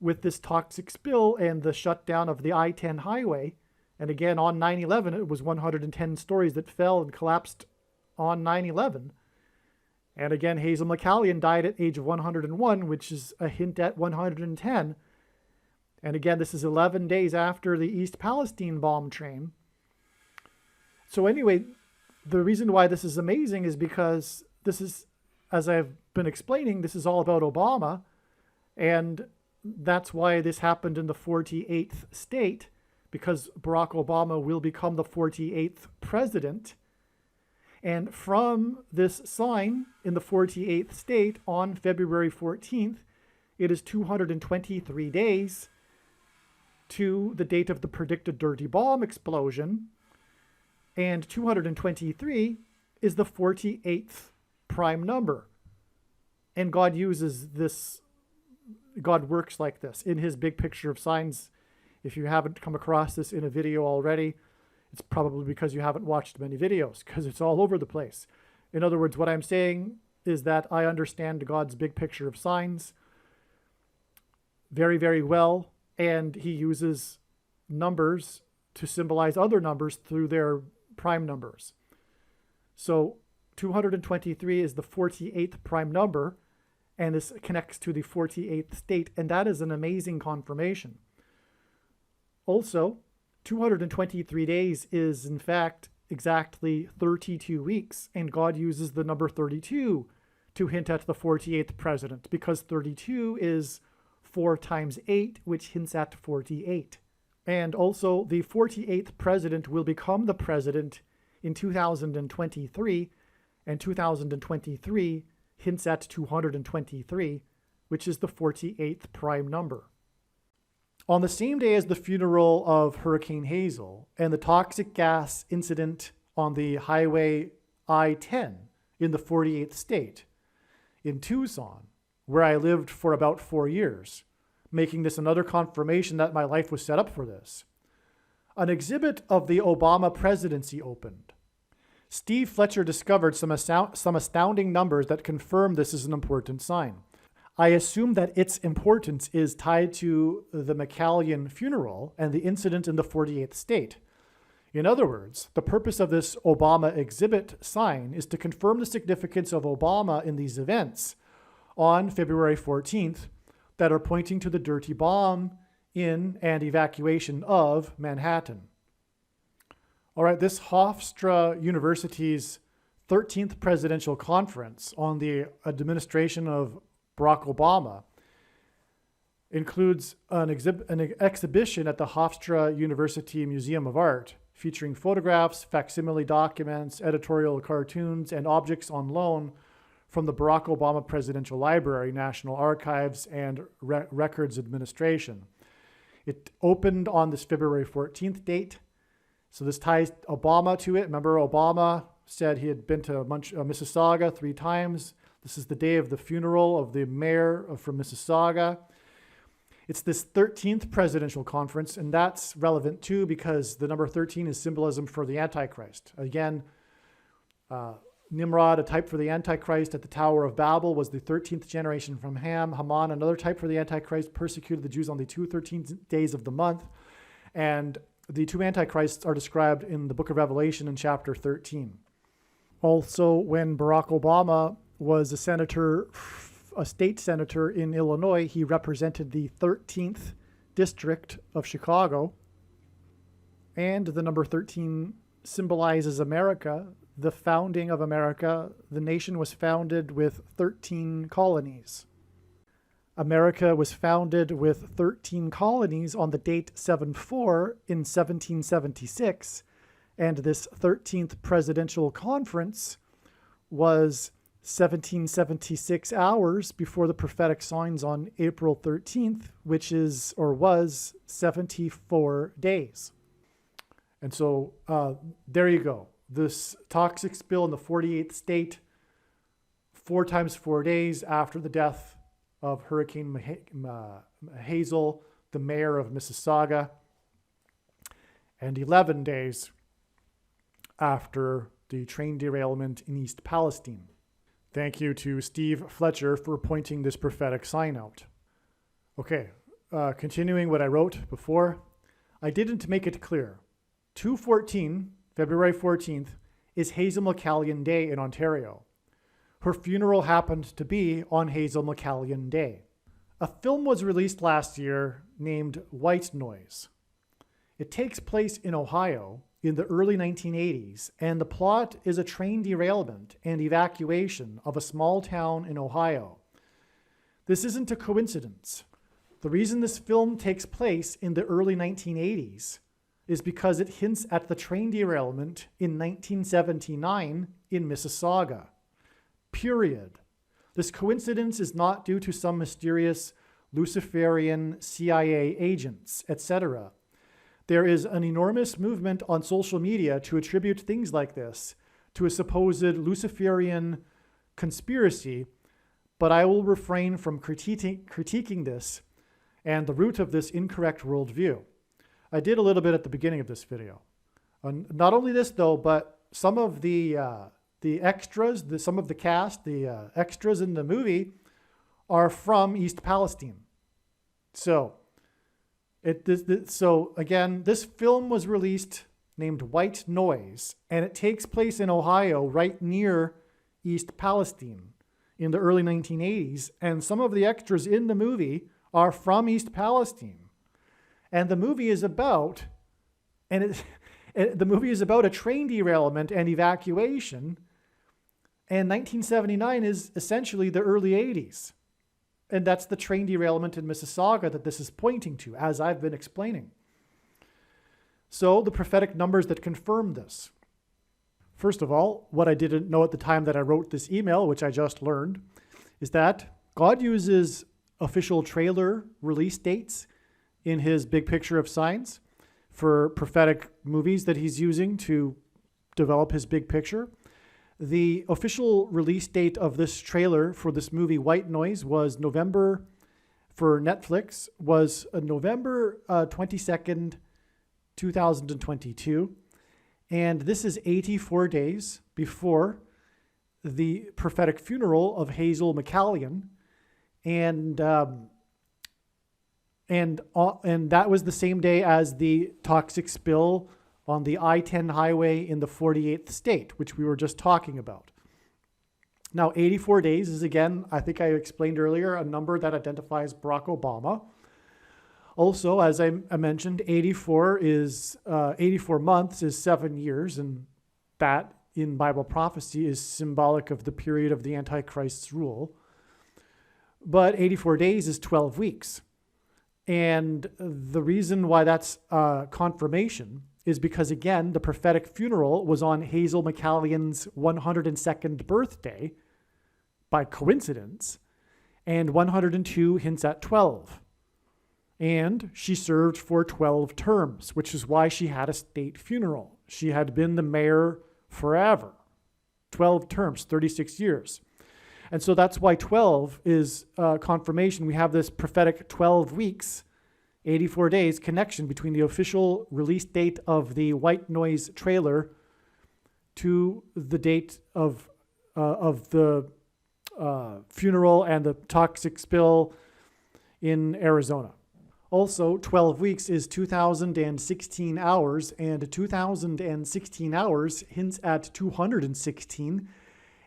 with this toxic spill and the shutdown of the I-10 highway. And again, on 9/11, it was 110 stories that fell and collapsed on 9/11. And again, Hazel McCallion died at age of 101, which is a hint at 110. And again, this is 11 days after the East Palestine bomb train. So anyway, the reason why this is amazing is because this is, as I've been explaining, this is all about Obama. And that's why this happened in the 48th state, because Barack Obama will become the 48th president. And from this sign in the 48th state on February 14th, it is 223 days to the date of the predicted dirty bomb explosion. And 223 is the 48th prime number. And God uses this, God works like this in his big picture of signs. If you haven't come across this in a video already, it's probably because you haven't watched many videos, because it's all over the place. In other words, what I'm saying is that I understand God's big picture of signs very, very well, and he uses numbers to symbolize other numbers through their prime numbers. So 223 is the 48th prime number, and this connects to the 48th state, and that is an amazing confirmation. Also, 223 days is, in fact, exactly 32 weeks, and God uses the number 32 to hint at the 48th president, because 32 is 4 times 8, which hints at 48. And also, the 48th president will become the president in 2023, and 2023 hints at 223, which is the 48th prime number. On the same day as the funeral of Hurricane Hazel and the toxic gas incident on the highway I-10 in the 48th state, in Tucson, where I lived for about 4 years, making this another confirmation that my life was set up for this. An exhibit of the Obama presidency opened. Steve Fletcher discovered some astounding numbers that confirm this is an important sign. I assume that its importance is tied to the McCallion funeral and the incident in the 48th state. In other words, the purpose of this Obama exhibit sign is to confirm the significance of Obama in these events on February 14th that are pointing to the dirty bomb in and evacuation of Manhattan. All right, this Hofstra University's 13th presidential conference on the administration of Barack Obama includes an exhibition at the Hofstra University Museum of Art featuring photographs, facsimile documents, editorial cartoons, and objects on loan from the Barack Obama Presidential Library, National Archives, and Records Administration. It opened on this February 14th date. So this ties Obama to it. Remember, Obama said he had been to Mississauga 3 times. This is the day of the funeral of the mayor from Mississauga. It's this 13th presidential conference, and that's relevant too because the number 13 is symbolism for the Antichrist. Again, Nimrod, a type for the Antichrist at the Tower of Babel, was the 13th generation from Ham. Haman, another type for the Antichrist, persecuted the Jews on the 13th days of the month. And the 2 Antichrists are described in the book of Revelation in chapter 13. Also, when Barack Obama was a state senator in Illinois, he represented the 13th district of Chicago. And the number 13 symbolizes America, the founding of America. The nation was founded with 13 colonies. America was founded with 13 colonies on the date 7/4 in 1776, and this 13th presidential conference was 1776 hours before the prophetic signs on April 13th, which is, or was, 74 days. And so there you go. This toxic spill in the 48th state, 4 times 4 days after the death of Hurricane Hazel, the mayor of Mississauga, and 11 days after the train derailment in East Palestine. Thank you to Steve Fletcher for pointing this prophetic sign out. Okay, continuing what I wrote before, I didn't make it clear. 2/14, February 14th, is Hazel McCallion Day in Ontario. Her funeral happened to be on Hazel McCallion Day. A film was released last year named White Noise. It takes place in Ohio in the early 1980s, and the plot is a train derailment and evacuation of a small town in Ohio. This isn't a coincidence. The reason this film takes place in the early 1980s is because it hints at the train derailment in 1979 in Mississauga. Period. This coincidence is not due to some mysterious Luciferian CIA agents, etc. There is an enormous movement on social media to attribute things like this to a supposed Luciferian conspiracy, but I will refrain from critiquing this and the root of this incorrect worldview. I did a little bit at the beginning of this video. Not only this though, but some of the extras, some of the cast, the extras in the movie are from East Palestine. So again, this film was released named White Noise, and it takes place in Ohio right near East Palestine in the early 1980s. And some of the extras in the movie are from East Palestine. And the movie is about, the movie is about a train derailment and evacuation. And 1979 is essentially the early 80s. And that's the train derailment in Mississauga that this is pointing to, as I've been explaining. So the prophetic numbers that confirm this. First of all, what I didn't know at the time that I wrote this email, which I just learned, is that God uses official trailer release dates in his big picture of signs for prophetic movies that he's using to develop his big picture. The official release date of this trailer for this movie, White Noise, was November, for Netflix, was November 22nd, 2022. And this is 84 days before the prophetic funeral of Hazel McCallion. And that was the same day as the toxic spill on the I-10 highway in the 48th state, which we were just talking about. Now, 84 days is, again, I think I explained earlier, a number that identifies Barack Obama. Also, as I mentioned, 84 months is 7 years, and that in Bible prophecy is symbolic of the period of the Antichrist's rule. But 84 days is 12 weeks. And the reason why that's confirmation is because, again, the prophetic funeral was on Hazel McCallion's 102nd birthday by coincidence, and 102 hints at 12. And she served for 12 terms, which is why she had a state funeral. She had been the mayor forever, 12 terms, 36 years. And so that's why 12 is confirmation. We have this prophetic 12 weeks, 84 days connection between the official release date of the White Noise trailer to the date of the funeral and the toxic spill in Arizona. Also, 12 weeks is 2,016 hours, and 2,016 hours hints at 216.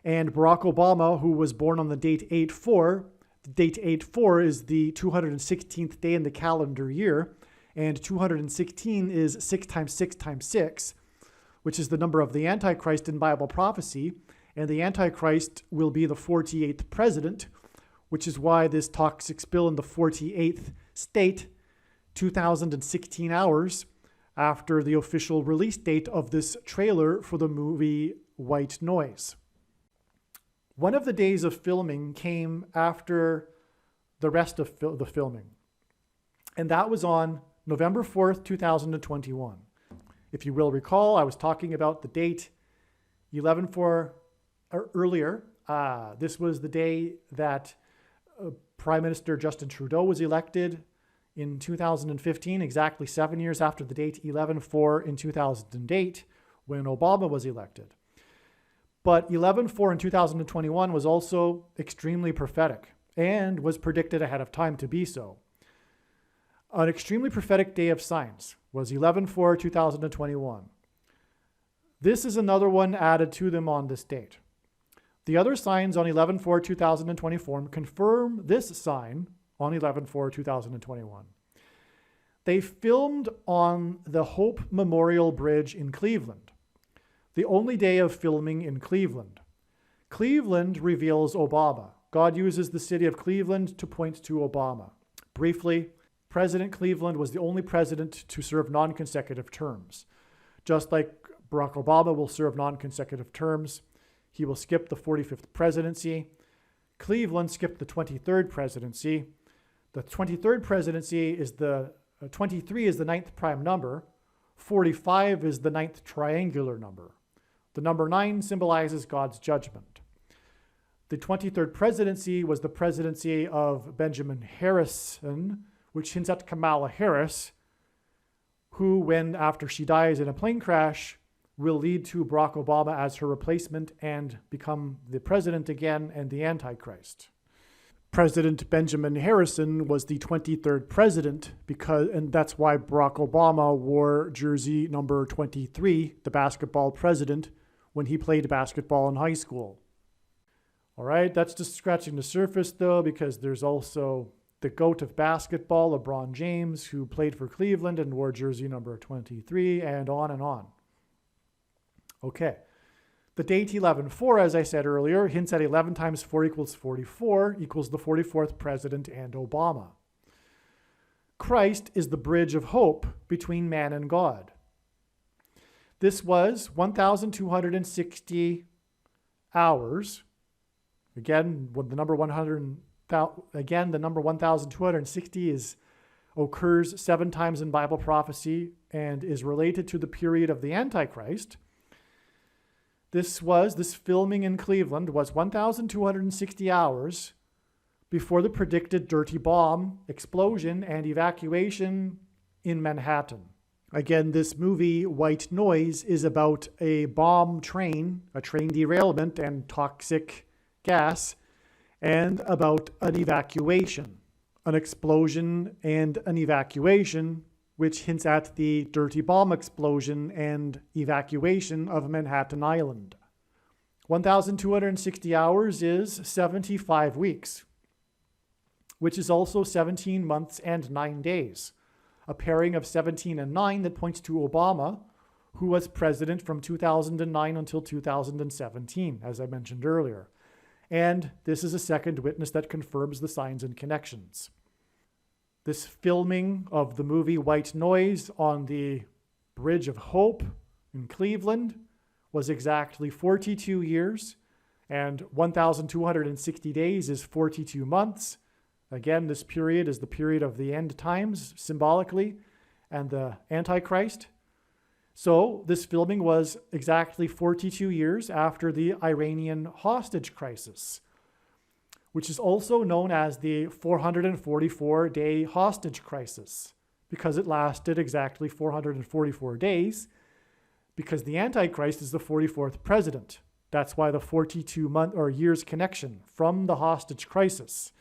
And Barack Obama, who was born on the date 8/4, the date 8/4 is the 216th day in the calendar year, and 216 is 6 times 6 times 6, which is the number of the Antichrist in Bible prophecy, and the Antichrist will be the 48th president, which is why this toxic spill in the 48th state, 2,016 hours after the official release date of this trailer for the movie White Noise. One of the days of filming came after the rest of the filming, and that was on November 4th, 2021. If you will recall, I was talking about the date 11/4 earlier. This was the day that Prime Minister Justin Trudeau was elected in 2015, exactly 7 years after the date 11/4 in 2008, when Obama was elected. But 11/4 in 2021 was also extremely prophetic and was predicted ahead of time to be so. An extremely prophetic day of signs was 11/4 2021. This is another one added to them on this date. The other signs on 11/4 2024 confirm this sign on 11/4 2021. They filmed on the Hope Memorial Bridge in Cleveland. The only day of filming in Cleveland. Cleveland reveals Obama. God uses the city of Cleveland to point to Obama. Briefly, President Cleveland was the only president to serve non-consecutive terms. Just like Barack Obama will serve non-consecutive terms, he will skip the 45th presidency. Cleveland skipped the 23rd presidency. The 23rd presidency is 23 is the ninth prime number. 45 is the ninth triangular number. The number 9 symbolizes God's judgment. The 23rd presidency was the presidency of Benjamin Harrison, which hints at Kamala Harris, who, after she dies in a plane crash, will lead to Barack Obama as her replacement and become the president again and the Antichrist. President Benjamin Harrison was the 23rd president and that's why Barack Obama wore jersey number 23, the basketball president, when he played basketball in high school. All right, that's just scratching the surface though, because there's also the GOAT of basketball, LeBron James, who played for Cleveland and wore jersey number 23, and on and on. Okay. The date 11/4, as I said earlier, hints at 11 times 4 equals 44, equals the 44th president and Obama. Christ is the bridge of hope between man and God. This was 1,260 hours. Again, the number 1,260 occurs 7 times in Bible prophecy and is related to the period of the Antichrist. This filming in Cleveland was 1,260 hours before the predicted dirty bomb explosion and evacuation in Manhattan. Again, this movie, White Noise, is about a bomb train, a train derailment and toxic gas, and about an evacuation, an explosion and an evacuation, which hints at the dirty bomb explosion and evacuation of Manhattan Island. 1,260 hours is 75 weeks, which is also 17 months and 9 days. A pairing of 17 and 9 that points to Obama, who was president from 2009 until 2017, as I mentioned earlier. And this is a second witness that confirms the signs and connections. This filming of the movie White Noise on the Bridge of Hope in Cleveland was exactly 42 years, and 1,260 days is 42 months. Again, this period is the period of the end times, symbolically, and the Antichrist. So this filming was exactly 42 years after the Iranian hostage crisis, which is also known as the 444-day hostage crisis, because it lasted exactly 444 days, because the Antichrist is the 44th president. That's why the 42-month or years connection from the hostage crisis.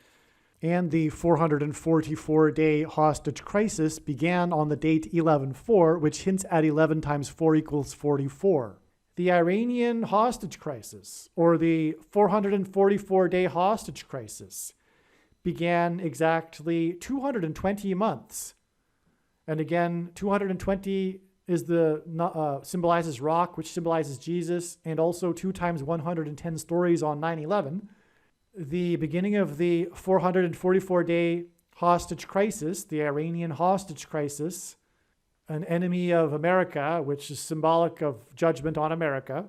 And the 444-day hostage crisis began on the date 11/4, which hints at 11 times 4 equals 44. The Iranian hostage crisis, or the 444-day hostage crisis, began exactly 220 months. And again, 220 is symbolizes rock, which symbolizes Jesus, and also 2 times 110 stories on 9/11. The beginning of the 444-day hostage crisis, the Iranian hostage crisis, an enemy of America, which is symbolic of judgment on America,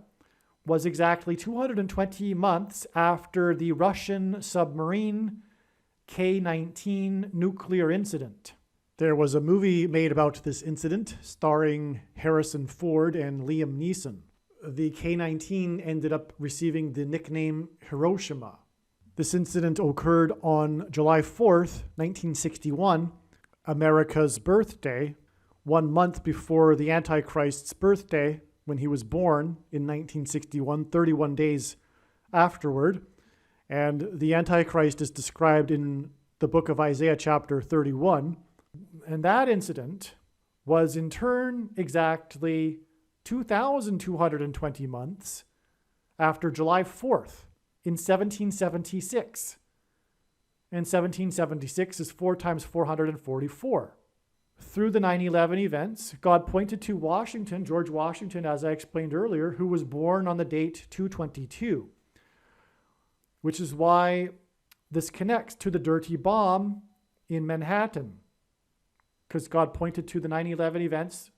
was exactly 220 months after the Russian submarine K-19 nuclear incident. There was a movie made about this incident starring Harrison Ford and Liam Neeson. The K-19 ended up receiving the nickname Hiroshima. This incident occurred on July 4th, 1961, America's birthday, 1 month before the Antichrist's birthday, when he was born in 1961, 31 days afterward. And the Antichrist is described in the book of Isaiah chapter 31. And that incident was in turn exactly 2,220 months after July 4th. In 1776. And 1776 is 4 times 444. Through the 9/11 events, God pointed to Washington, George Washington, as I explained earlier, who was born on the date 222, which is why this connects to the dirty bomb in Manhattan, because God pointed to the 9/11 events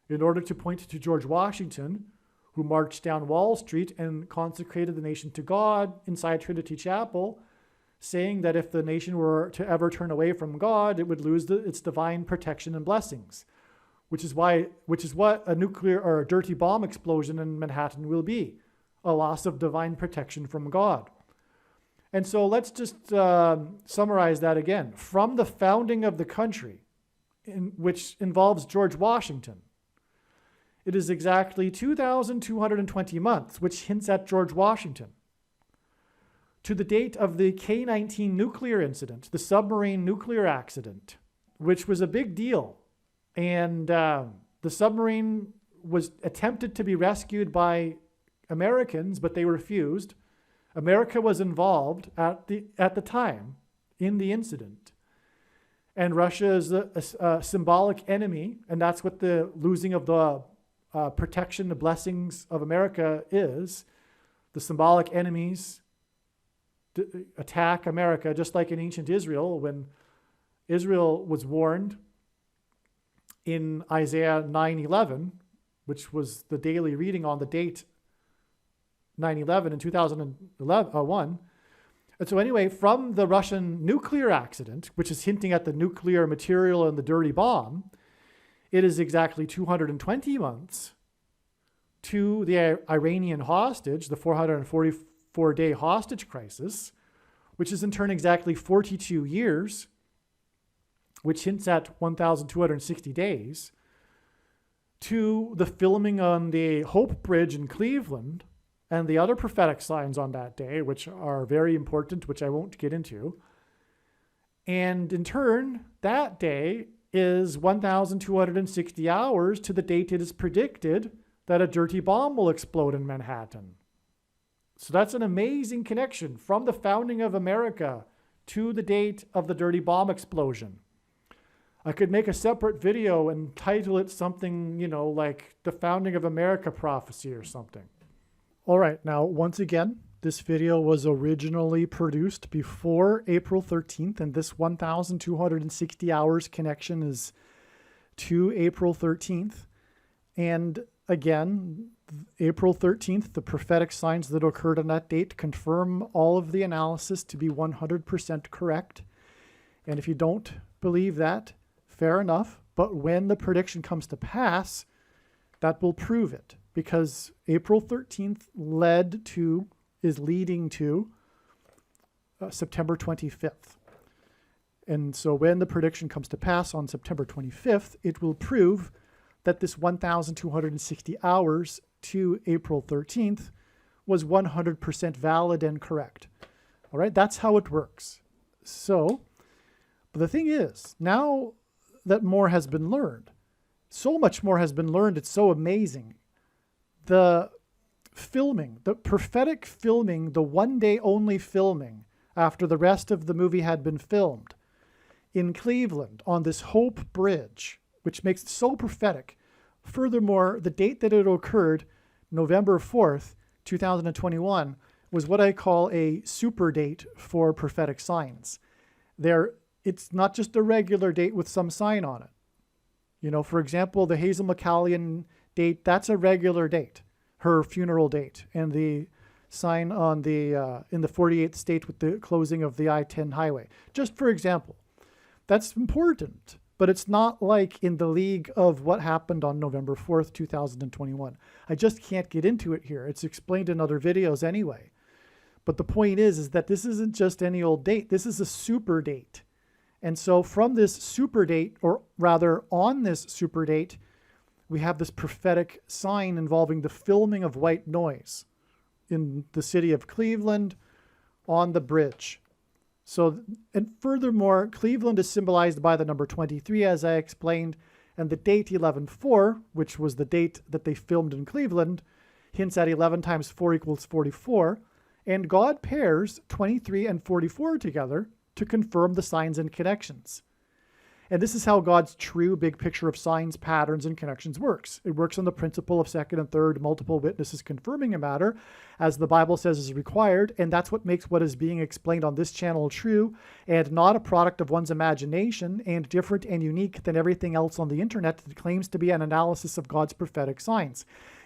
in order to point to George Washington, who marched down Wall Street and consecrated the nation to God inside Trinity Chapel, saying that if the nation were to ever turn away from God, it would lose its divine protection and blessings, which is what a nuclear or a dirty bomb explosion in Manhattan will be, a loss of divine protection from God. And so let's just summarize that again. From the founding of the country, which involves George Washington, it is exactly 2,220 months, which hints at George Washington, to the date of the K-19 nuclear incident, the submarine nuclear accident, which was a big deal. And the submarine was attempted to be rescued by Americans, but they refused. America was involved at the time in the incident. And Russia is a symbolic enemy, and that's what the losing of the protection, the blessings of America is. The symbolic enemies attack America, just like in ancient Israel, when Israel was warned in Isaiah 9:11, which was the daily reading on the date 9/11 in 2001. And so anyway, from the Russian nuclear accident, which is hinting at the nuclear material and the dirty bomb, it is exactly 220 months to the Iranian hostage, the 444-day hostage crisis, which is in turn exactly 42 years, which hints at 1,260 days, to the filming on the Hope Bridge in Cleveland and the other prophetic signs on that day, which are very important, which I won't get into. And in turn, that day is 1,260 hours to the date it is predicted that a dirty bomb will explode in Manhattan. So that's an amazing connection from the founding of America to the date of the dirty bomb explosion. I could make a separate video and title it something, like the founding of America prophecy or something. All right, now, once again, this video was originally produced before April 13th, and this 1,260 hours connection is to April 13th. And again, April 13th, the prophetic signs that occurred on that date confirm all of the analysis to be 100% correct. And if you don't believe that, fair enough. But when the prediction comes to pass, that will prove it. Because April 13th is leading to September 25th. And so when the prediction comes to pass on September 25th, it will prove that this 1,260 hours to April 13th was 100% valid and correct. All right, that's how it works. So, but the thing is, now that more has been learned, so much more has been learned, it's so amazing. The filming, the prophetic filming, the one-day only filming after the rest of the movie had been filmed in Cleveland on this Hope Bridge, which makes it so prophetic. Furthermore, the date that it occurred, November 4th, 2021, was what I call a super date for prophetic signs. It's not just a regular date with some sign on it. For example, the Hazel McCallion date, that's a regular date, her funeral date, and the sign on in the 48th state with the closing of the I-10 highway. Just for example, that's important, but it's not like in the league of what happened on November 4th, 2021. I just can't get into it here. It's explained in other videos anyway. But the point is that this isn't just any old date. This is a super date. And so from this super date, or rather on this super date, we have this prophetic sign involving the filming of white noise in the city of Cleveland on the bridge. So, and furthermore, Cleveland is symbolized by the number 23, as I explained, and the date 11/4, which was the date that they filmed in Cleveland, hints at 11 times 4 equals 44, and God pairs 23 and 44 together to confirm the signs and connections. And this is how God's true big picture of signs, patterns, and connections works. It works on the principle of second and third multiple witnesses confirming a matter, as the Bible says is required, and that's what makes what is being explained on this channel true, and not a product of one's imagination, and different and unique than everything else on the internet that claims to be an analysis of God's prophetic signs.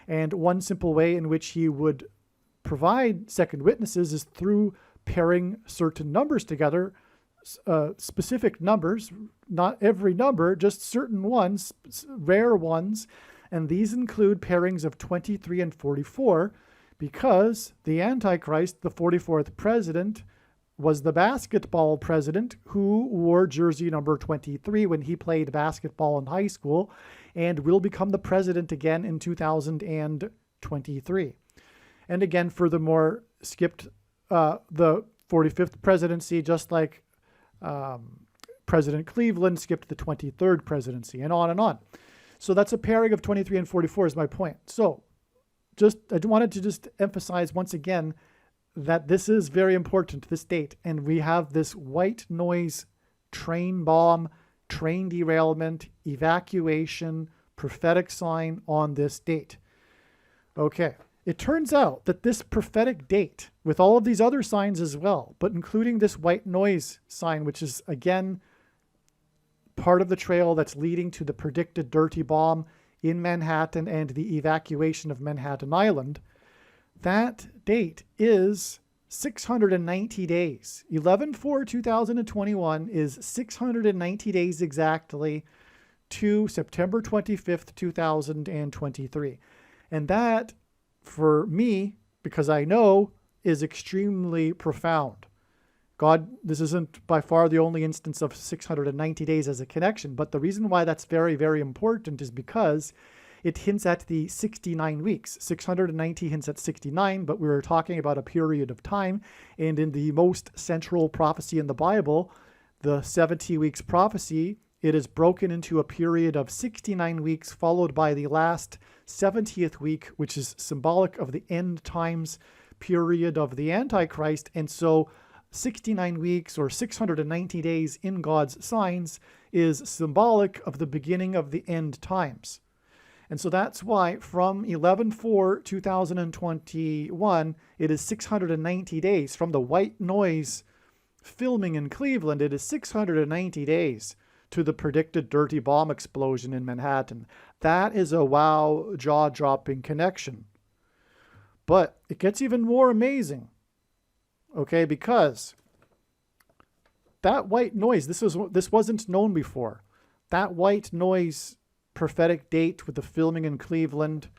And one simple way in which he would provide second witnesses is through pairing certain numbers together, specific numbers, not every number, just certain ones, rare ones. And these include pairings of 23 and 44, because the Antichrist, the 44th president, was the basketball president who wore jersey number 23 when he played basketball in high school, and will become the president again in 2023. And again, furthermore, skipped the 45th presidency, just like President Cleveland skipped the 23rd presidency, and on and on. So that's a pairing of 23 and 44 is my point. So I wanted to just emphasize once again that this is very important, this date. And we have this white noise train bomb, train derailment, evacuation, prophetic sign on this date. Okay. It turns out that this prophetic date, with all of these other signs as well, but including this white noise sign, which is, again, part of the trail that's leading to the predicted dirty bomb in Manhattan and the evacuation of Manhattan Island, that date is 690 days. 11/4/2021 is 690 days exactly to September 25th, 2023. And that, for me, because I know, is extremely profound. God, this isn't by far the only instance of 690 days as a connection, but the reason why that's very, very important is because it hints at the 69 weeks. 690 hints at 69, but we were talking about a period of time, and in the most central prophecy in the Bible, the 70 weeks prophecy, it is broken into a period of 69 weeks, followed by the last 70th week, which is symbolic of the end times period of the Antichrist. And so 69 weeks or 690 days in God's signs is symbolic of the beginning of the end times. And so that's why from 11/4/2021, it is 690 days. From the white noise filming in Cleveland, it is 690 days to the predicted dirty bomb explosion in Manhattan. That is a wow, jaw-dropping connection. But it gets even more amazing, okay, because that white noise, this wasn't known before. That white noise prophetic date with the filming in Cleveland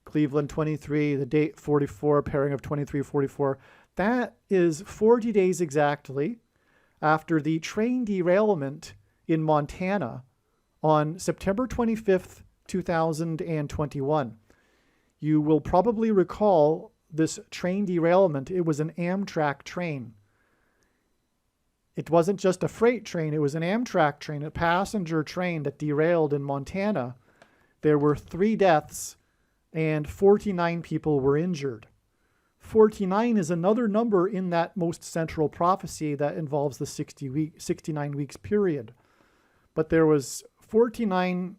23, the date 44, pairing of 23-44, that is 40 days exactly after the train derailment in Montana on September 25th, 2021. You will probably recall this train derailment. It was an Amtrak train. It wasn't just a freight train, it was an Amtrak train, a passenger train that derailed in Montana. There were 3 deaths and 49 people were injured. 49 is another number in that most central prophecy that involves the 69 weeks period. But there was 49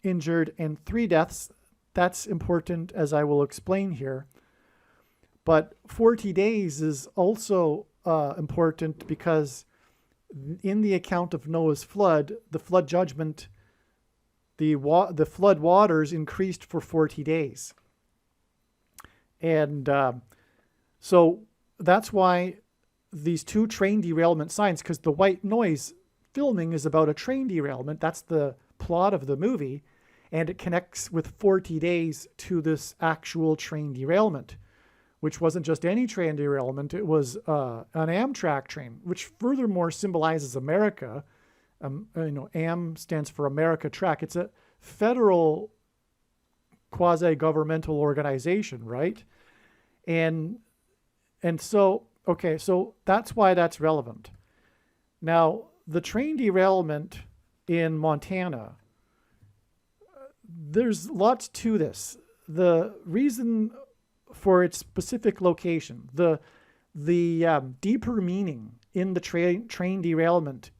injured and 3 deaths. That's important, as I will explain here. But 40 days is also important because in the account of Noah's flood, the flood judgment, the flood waters increased for 40 days. And so that's why these 2 train derailment signs, because the white noise filming is about a train derailment. That's the plot of the movie. And it connects with 40 days to this actual train derailment, which wasn't just any train derailment. It was an Amtrak train, which furthermore symbolizes America. AM stands for America Track. It's a federal quasi-governmental organization, right? And so, okay, so that's why that's relevant. Now, the train derailment in Montana, there's lots to this. The reason for its specific location, the deeper meaning in the train derailment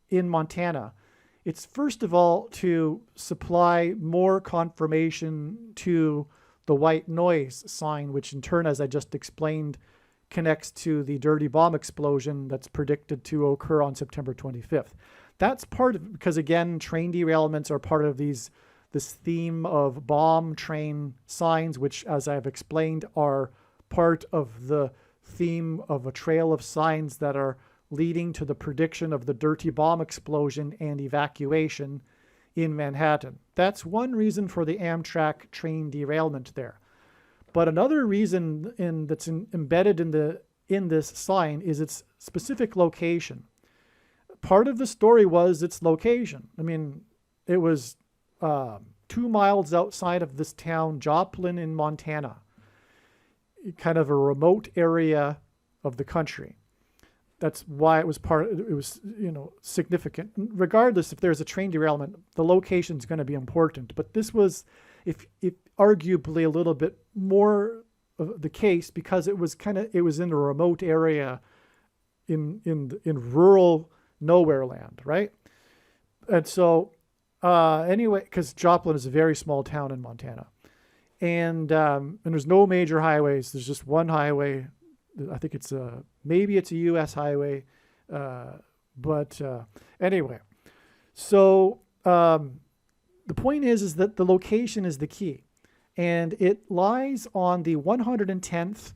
in Montana, it's first of all to supply more confirmation to the white noise sign, which in turn, as I just explained, connects to the dirty bomb explosion that's predicted to occur on September 25th. That's part of, because again, train derailments are part of this theme of bomb train signs, which, as I've explained, are part of the theme of a trail of signs that are leading to the prediction of the dirty bomb explosion and evacuation in Manhattan. That's one reason for the Amtrak train derailment there. But another reason that's embedded in this sign is its specific location. Part of the story was its location. I mean, it was 2 miles outside of this town, Joplin in Montana, kind of a remote area of the country. That's why it was significant. Regardless if there's a train derailment, the location is going to be important. But this was, if arguably a little bit more of the case, because it was in a remote area in rural nowhere land, right? And so anyway, because Joplin is a very small town in Montana, and there's no major highways. There's just one highway. I think maybe it's a U.S. highway, but anyway. So the point is that the location is the key, and it lies on the 110th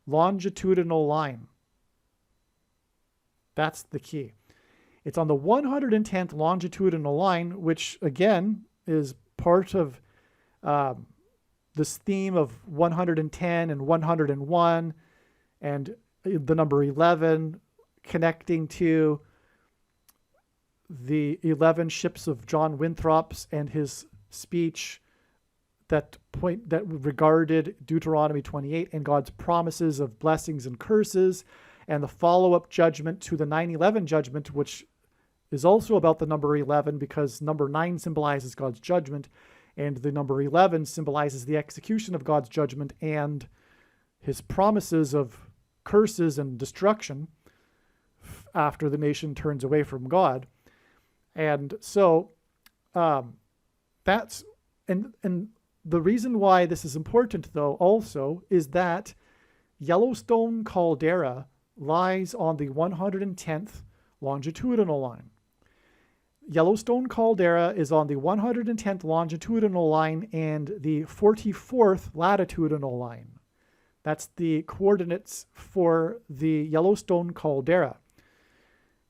longitudinal line. That's the key. It's on the 110th longitudinal line, which again is part of this theme of 110 and 101 and the number 11 connecting to the 11 ships of John Winthrop's and his speech that regarded Deuteronomy 28 and God's promises of blessings and curses, and the follow-up judgment to the 9/11 judgment, which is also about the number 11 because number 9 symbolizes God's judgment and the number 11 symbolizes the execution of God's judgment and his promises of curses and destruction after the nation turns away from God. And so that's, and the reason why this is important, though, also, is that Yellowstone caldera lies on the 110th longitudinal line. Yellowstone caldera is on the 110th longitudinal line and the 44th latitudinal line. That's the coordinates for the Yellowstone caldera.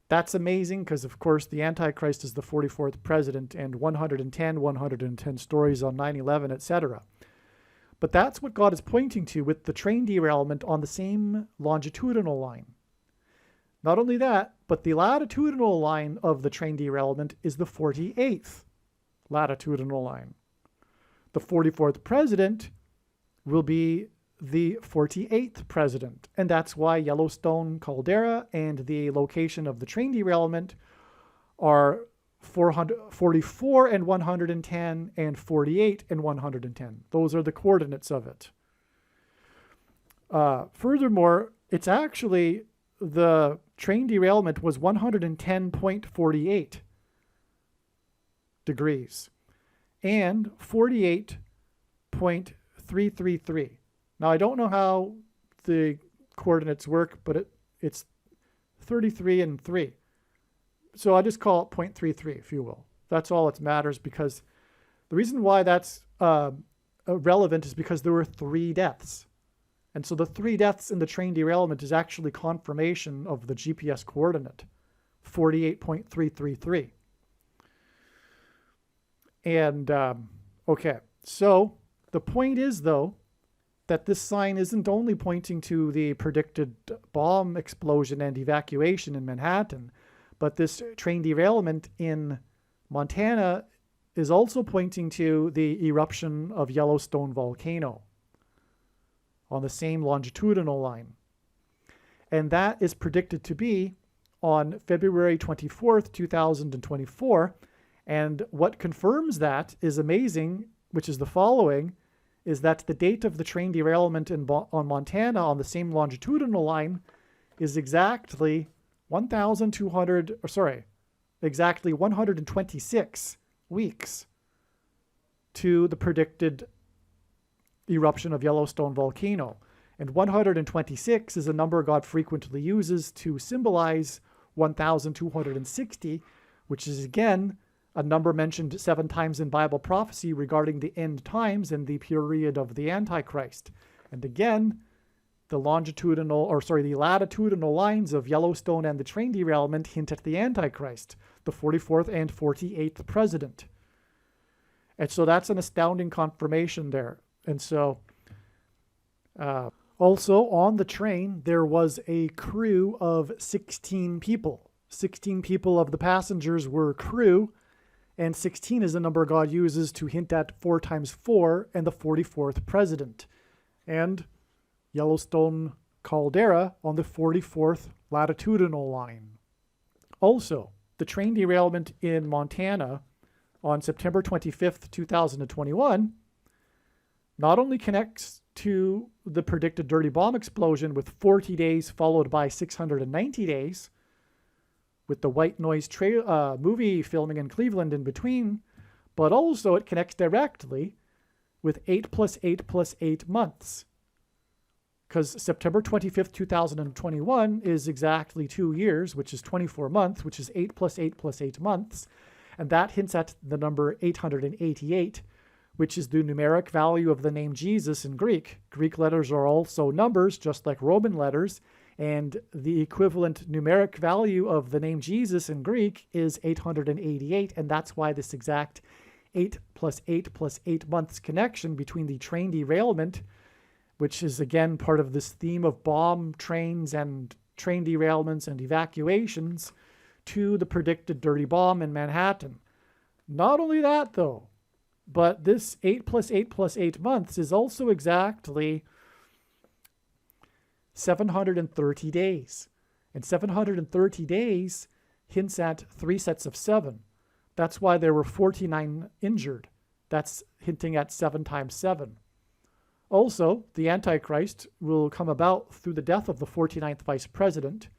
That's amazing because, of course, the Antichrist is the 44th president and 110 stories on 9/11, etc. But that's what God is pointing to with the train derailment on the same longitudinal line. Not only that, but the latitudinal line of the train derailment is the 48th latitudinal line. The 44th president will be the 48th president, and that's why Yellowstone caldera and the location of the train derailment are 44 and 110 and 48 and 110. Those are the coordinates of it. Furthermore, it's actually the train derailment was 110.48 degrees and 48.333. Now, I don't know how the coordinates work, but it's 33 and 3. So I just call it 0.33, if you will. That's all that matters, because the reason why that's relevant is because there were 3 deaths. And so the 3 deaths in the train derailment is actually confirmation of the GPS coordinate, 48.333. And, okay, so the point is, though, that this sign isn't only pointing to the predicted bomb explosion and evacuation in Manhattan, but this train derailment in Montana is also pointing to the eruption of Yellowstone volcano on the same longitudinal line. And that is predicted to be on February 24th, 2024. And what confirms that is amazing, which is the following, is that the date of the train derailment on Montana on the same longitudinal line is exactly 126 weeks to the predicted eruption of Yellowstone volcano. And 126 is a number God frequently uses to symbolize 1260, which is again a number mentioned 7 times in Bible prophecy regarding the end times and the period of the Antichrist. And again, the latitudinal lines of Yellowstone and the train derailment hint at the Antichrist, the 44th and 48th president. And so that's an astounding confirmation there. And so also on the train, there was a crew of 16 people. 16 people of the passengers were crew, and 16 is the number God uses to hint at 4 times 4 and the 44th president. And Yellowstone caldera on the 44th latitudinal line. Also, the train derailment in Montana on September 25th, 2021 not only connects to the predicted dirty bomb explosion with 40 days followed by 690 days, with the White Noise movie filming in Cleveland in between, but also it connects directly with 8 plus 8 plus 8 months. Because September 25th, 2021 is exactly 2 years, which is 24 months, which is 8 plus 8 plus 8 months. And that hints at the number 888, which is the numeric value of the name Jesus in Greek. Greek letters are also numbers, just like Roman letters. And the equivalent numeric value of the name Jesus in Greek is 888. And that's why this exact 8 plus 8 plus 8 months connection between the train derailment, which is again part of this theme of bomb trains and train derailments and evacuations, to the predicted dirty bomb in Manhattan. Not only that, though, but this 8 plus 8 plus 8 months is also exactly 730 days. And 730 days hints at 3 sets of 7. That's why there were 49 injured. That's hinting at 7 times 7. Also, the Antichrist will come about through the death of the 49th vice president,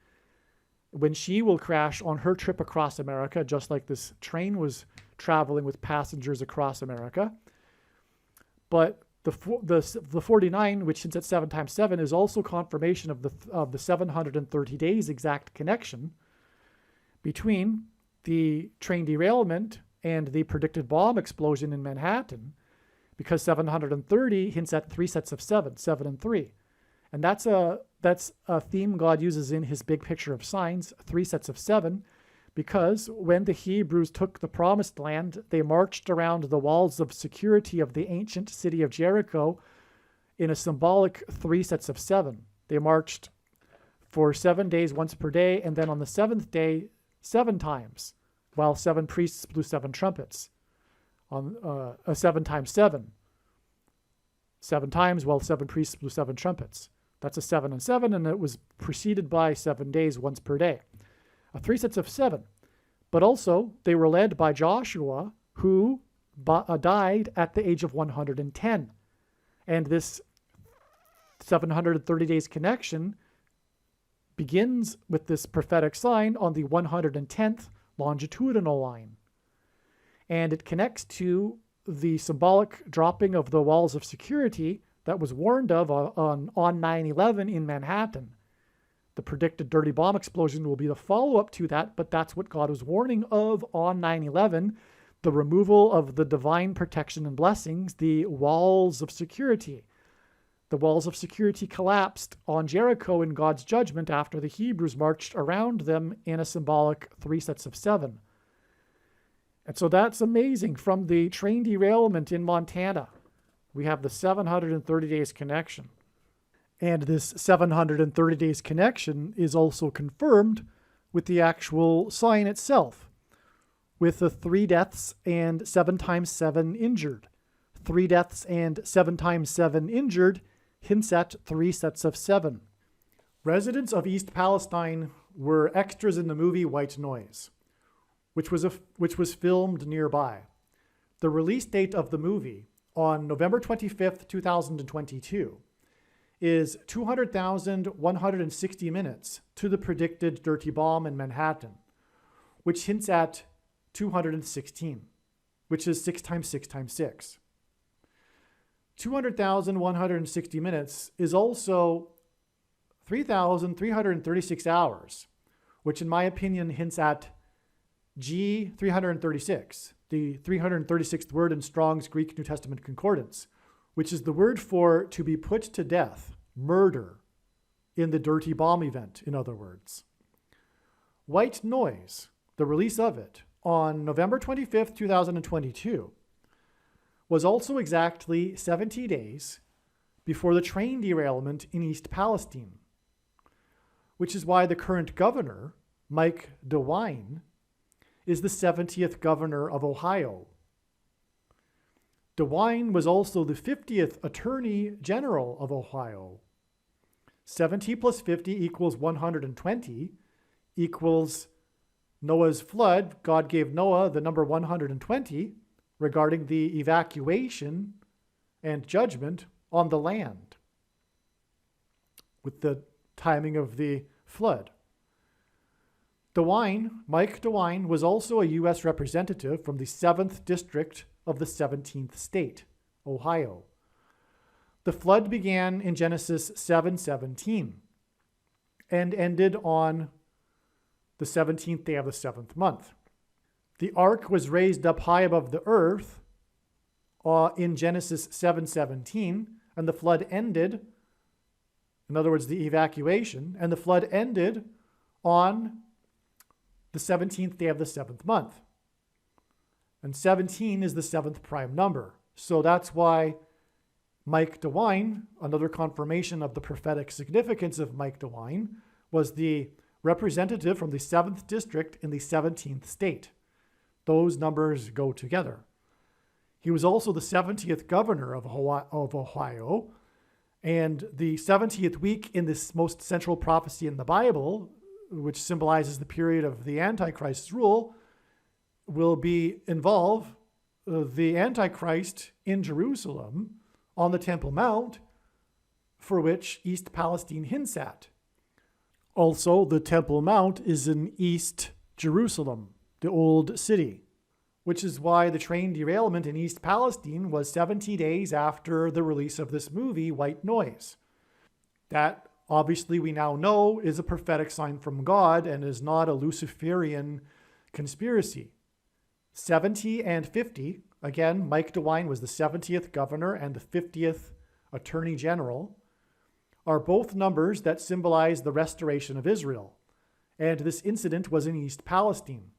when she will crash on her trip across America, just like this train was traveling with passengers across America. But the 49, which hints at 7 times 7, is also confirmation of the 730 days exact connection between the train derailment and the predicted bomb explosion in Manhattan, because 730 hints at 3 sets of 7, 7 and 3. And that's a theme God uses in his big picture of signs, 3 sets of 7, because when the Hebrews took the promised land, they marched around the walls of security of the ancient city of Jericho in a symbolic 3 sets of 7. They marched for 7 days, once per day, and then on the 7th day, 7 times, while 7 priests blew 7 trumpets. On 7 times 7. 7 times while 7 priests blew 7 trumpets. That's a 7 and 7, and it was preceded by 7 days, once per day. 3 sets of 7. But also, they were led by Joshua, who died at the age of 110. And this 730 days connection begins with this prophetic sign on the 110th longitudinal line. And it connects to the symbolic dropping of the walls of security that was warned of on 9/11 in Manhattan. The predicted dirty bomb explosion will be the follow-up to that, but that's what God was warning of on 9/11, the removal of the divine protection and blessings, the walls of security. The walls of security collapsed on Jericho in God's judgment after the Hebrews marched around them in a symbolic 3 sets of 7. And so that's amazing. From the train derailment in Montana, we have the 730 days connection. And this 730 days connection is also confirmed with the actual sign itself, with the 3 deaths and 7 times 7 injured. 3 deaths and 7 times 7 injured hints at 3 sets of 7. Residents of East Palestine were extras in the movie White Noise, which was filmed nearby. The release date of the movie on November 25th, 2022 is 200,160 minutes to the predicted dirty bomb in Manhattan, which hints at 216, which is 6 times 6 times 6. 200,160 minutes is also 3,336 hours, which in my opinion hints at G 336, the 336th word in Strong's Greek New Testament Concordance, which is the word for to be put to death, murder, in the dirty bomb event, in other words. White Noise, the release of it, on November 25th, 2022, was also exactly 70 days before the train derailment in East Palestine, which is why the current governor, Mike DeWine, is the 70th governor of Ohio. DeWine was also the 50th Attorney General of Ohio. 70 plus 50 equals 120 equals Noah's flood. God gave Noah the number 120 regarding the evacuation and judgment on the land with the timing of the flood. Mike DeWine, was also a U.S. representative from the 7th District of the 17th state, Ohio. The flood began in Genesis 7:17 and ended on the 17th day of the 7th month. The ark was raised up high above the earth in Genesis 7:17, and the flood ended, in other words, the evacuation, and the flood ended on the 17th day of the 7th month. And 17 is the 7th prime number. So that's why Mike DeWine, another confirmation of the prophetic significance of Mike DeWine, was the representative from the 7th district in the 17th state. Those numbers go together. He was also the 70th governor of Ohio, and the 70th week in this most central prophecy in the Bible, which symbolizes the period of the Antichrist's rule, will involve the Antichrist in Jerusalem on the Temple Mount, for which East Palestine hints at. Also, the Temple Mount is in East Jerusalem, the old city, which is why the train derailment in East Palestine was 70 days after the release of this movie, White Noise. That, obviously, we now know is a prophetic sign from God and is not a Luciferian conspiracy. 70 and 50, again, Mike DeWine was the 70th governor and the 50th attorney general, are both numbers that symbolize the restoration of Israel. And this incident was in East Palestine.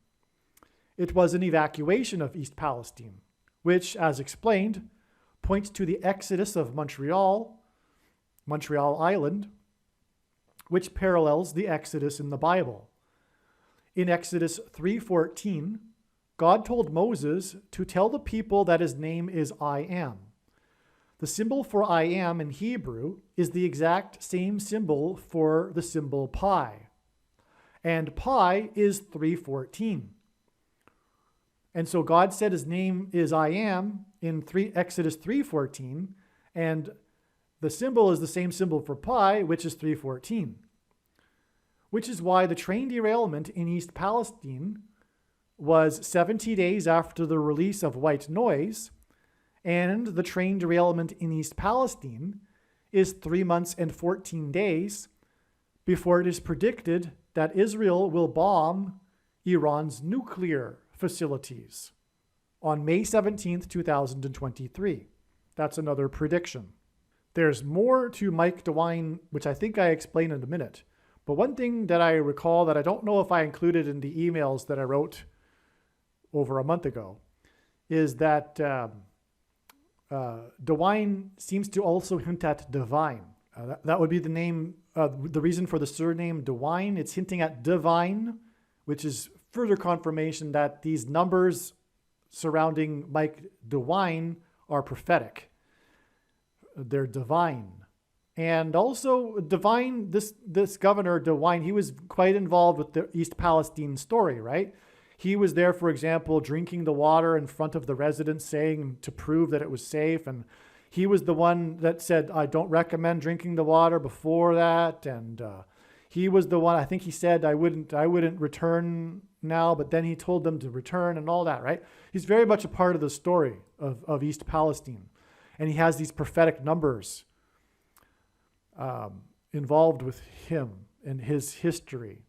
It was an evacuation of East Palestine, which, as explained, points to the exodus of Montreal Island, which parallels the exodus in the Bible. In Exodus 3:14, God told Moses to tell the people that his name is I Am. The symbol for I Am in Hebrew is the exact same symbol for the symbol pi. And pi is 3:14. And so God said his name is I Am in Exodus 3:14, and the symbol is the same symbol for pi, which is 3:14. Which is why the train derailment in East Palestine was 70 days after the release of White Noise, and the train derailment in East Palestine is 3 months and 14 days before it is predicted that Israel will bomb Iran's nuclear facilities on May 17th, 2023. That's another prediction. There's more to Mike DeWine, which I think I explain in a minute. But one thing that I recall that I don't know if I included in the emails that I wrote over a month ago is that DeWine seems to also hint at divine. That would be the name, the reason for the surname DeWine. It's hinting at divine, which is further confirmation that these numbers surrounding Mike DeWine are prophetic. They're divine. And also divine, this governor DeWine, he was quite involved with the East Palestine story, right? He was there, for example, drinking the water in front of the residents, saying to prove that it was safe. And he was the one that said, I don't recommend drinking the water before that. And he was the one, I think he said, I wouldn't return now, but then he told them to return and all that, right? He's very much a part of the story of East Palestine. And he has these prophetic numbers involved with him and his history.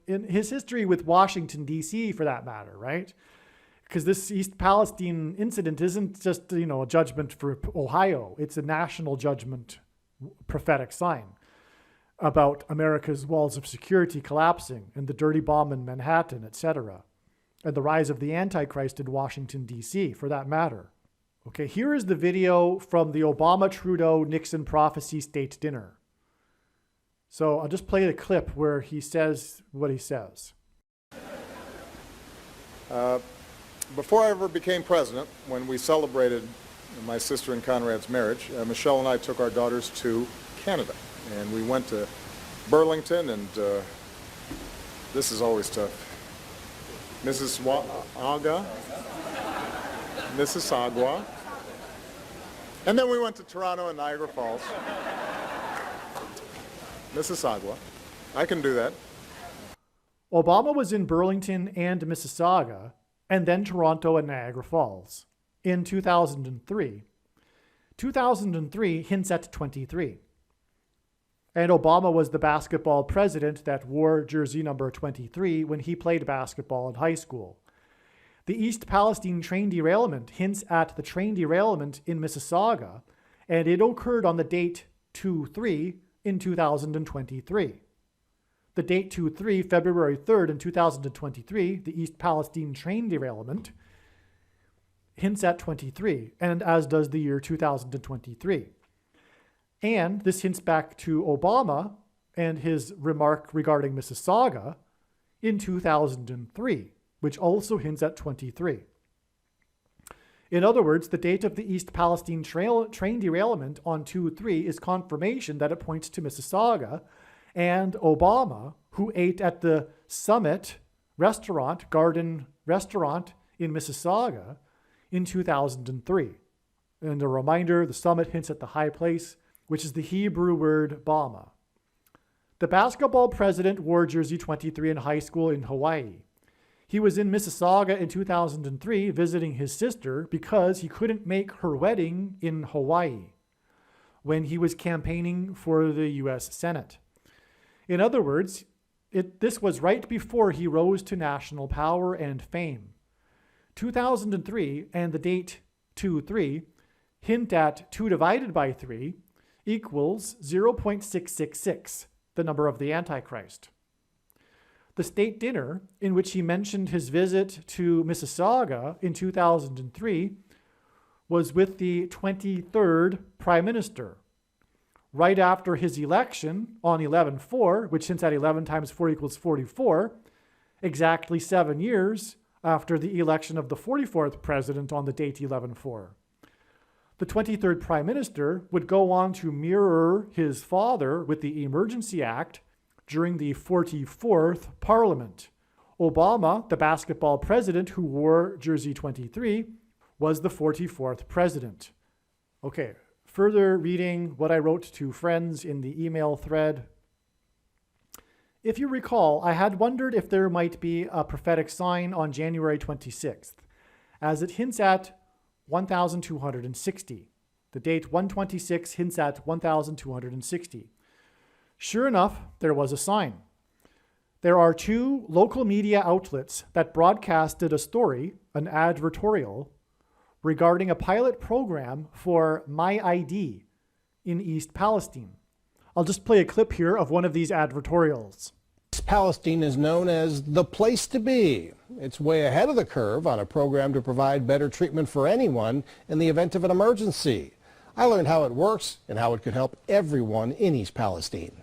In his history with Washington, D.C., for that matter, right? Because this East Palestine incident isn't just, a judgment for Ohio. It's a national judgment, prophetic sign about America's walls of security collapsing and the dirty bomb in Manhattan, etc., and the rise of the Antichrist in Washington, D.C., for that matter. Okay, here is the video from the Obama-Trudeau-Nixon prophecy state dinner. So I'll just play the clip where he says what he says. Before I ever became president, when we celebrated my sister and Conrad's marriage, Michelle and I took our daughters to Canada. And we went to Burlington, and this is always tough. Mississauga. And then we went to Toronto and Niagara Falls. Mississauga. I can do that. Obama was in Burlington and Mississauga, and then Toronto and Niagara Falls in 2003. 2003 hints at 23. And Obama was the basketball president that wore jersey number 23 when he played basketball in high school. The East Palestine train derailment hints at the train derailment in Mississauga, and it occurred on the date 2/3 in 2023. The date 2/3, February 3rd in 2023, the East Palestine train derailment, hints at 23, and as does the year 2023. And this hints back to Obama and his remark regarding Mississauga in 2003, which also hints at 23. In other words, the date of the East Palestine train derailment on 2/3 is confirmation that it points to Mississauga and Obama, who ate at the Summit restaurant, Garden Restaurant in Mississauga in 2003. And a reminder, the Summit hints at the high place, which is the Hebrew word Bama. The basketball president wore jersey 23 in high school in Hawaii. He was in Mississauga in 2003 visiting his sister because he couldn't make her wedding in Hawaii when he was campaigning for the U.S. Senate. In other words, this was right before he rose to national power and fame. 2003 and the date 2/3 hint at 2 divided by 3 equals 0.666, the number of the Antichrist. The state dinner, in which he mentioned his visit to Mississauga in 2003, was with the 23rd Prime Minister, right after his election on 11/4, which hints at 11 times 4 equals 44, exactly 7 years after the election of the 44th president on the date 11/4. The 23rd Prime Minister would go on to mirror his father with the Emergency Act during the 44th Parliament. Obama, the basketball president who wore jersey 23, was the 44th president. Okay, further reading what I wrote to friends in the email thread. If you recall, I had wondered if there might be a prophetic sign on January 26th, as it hints at 1260. The date 126 hints at 1260. Sure enough, there was a sign. There are 2 local media outlets that broadcasted a story, an advertorial, regarding a pilot program for My ID in East Palestine. I'll just play a clip here of one of these advertorials. East Palestine is known as the place to be. It's way ahead of the curve on a program to provide better treatment for anyone in the event of an emergency. I learned how it works and how it could help everyone in East Palestine.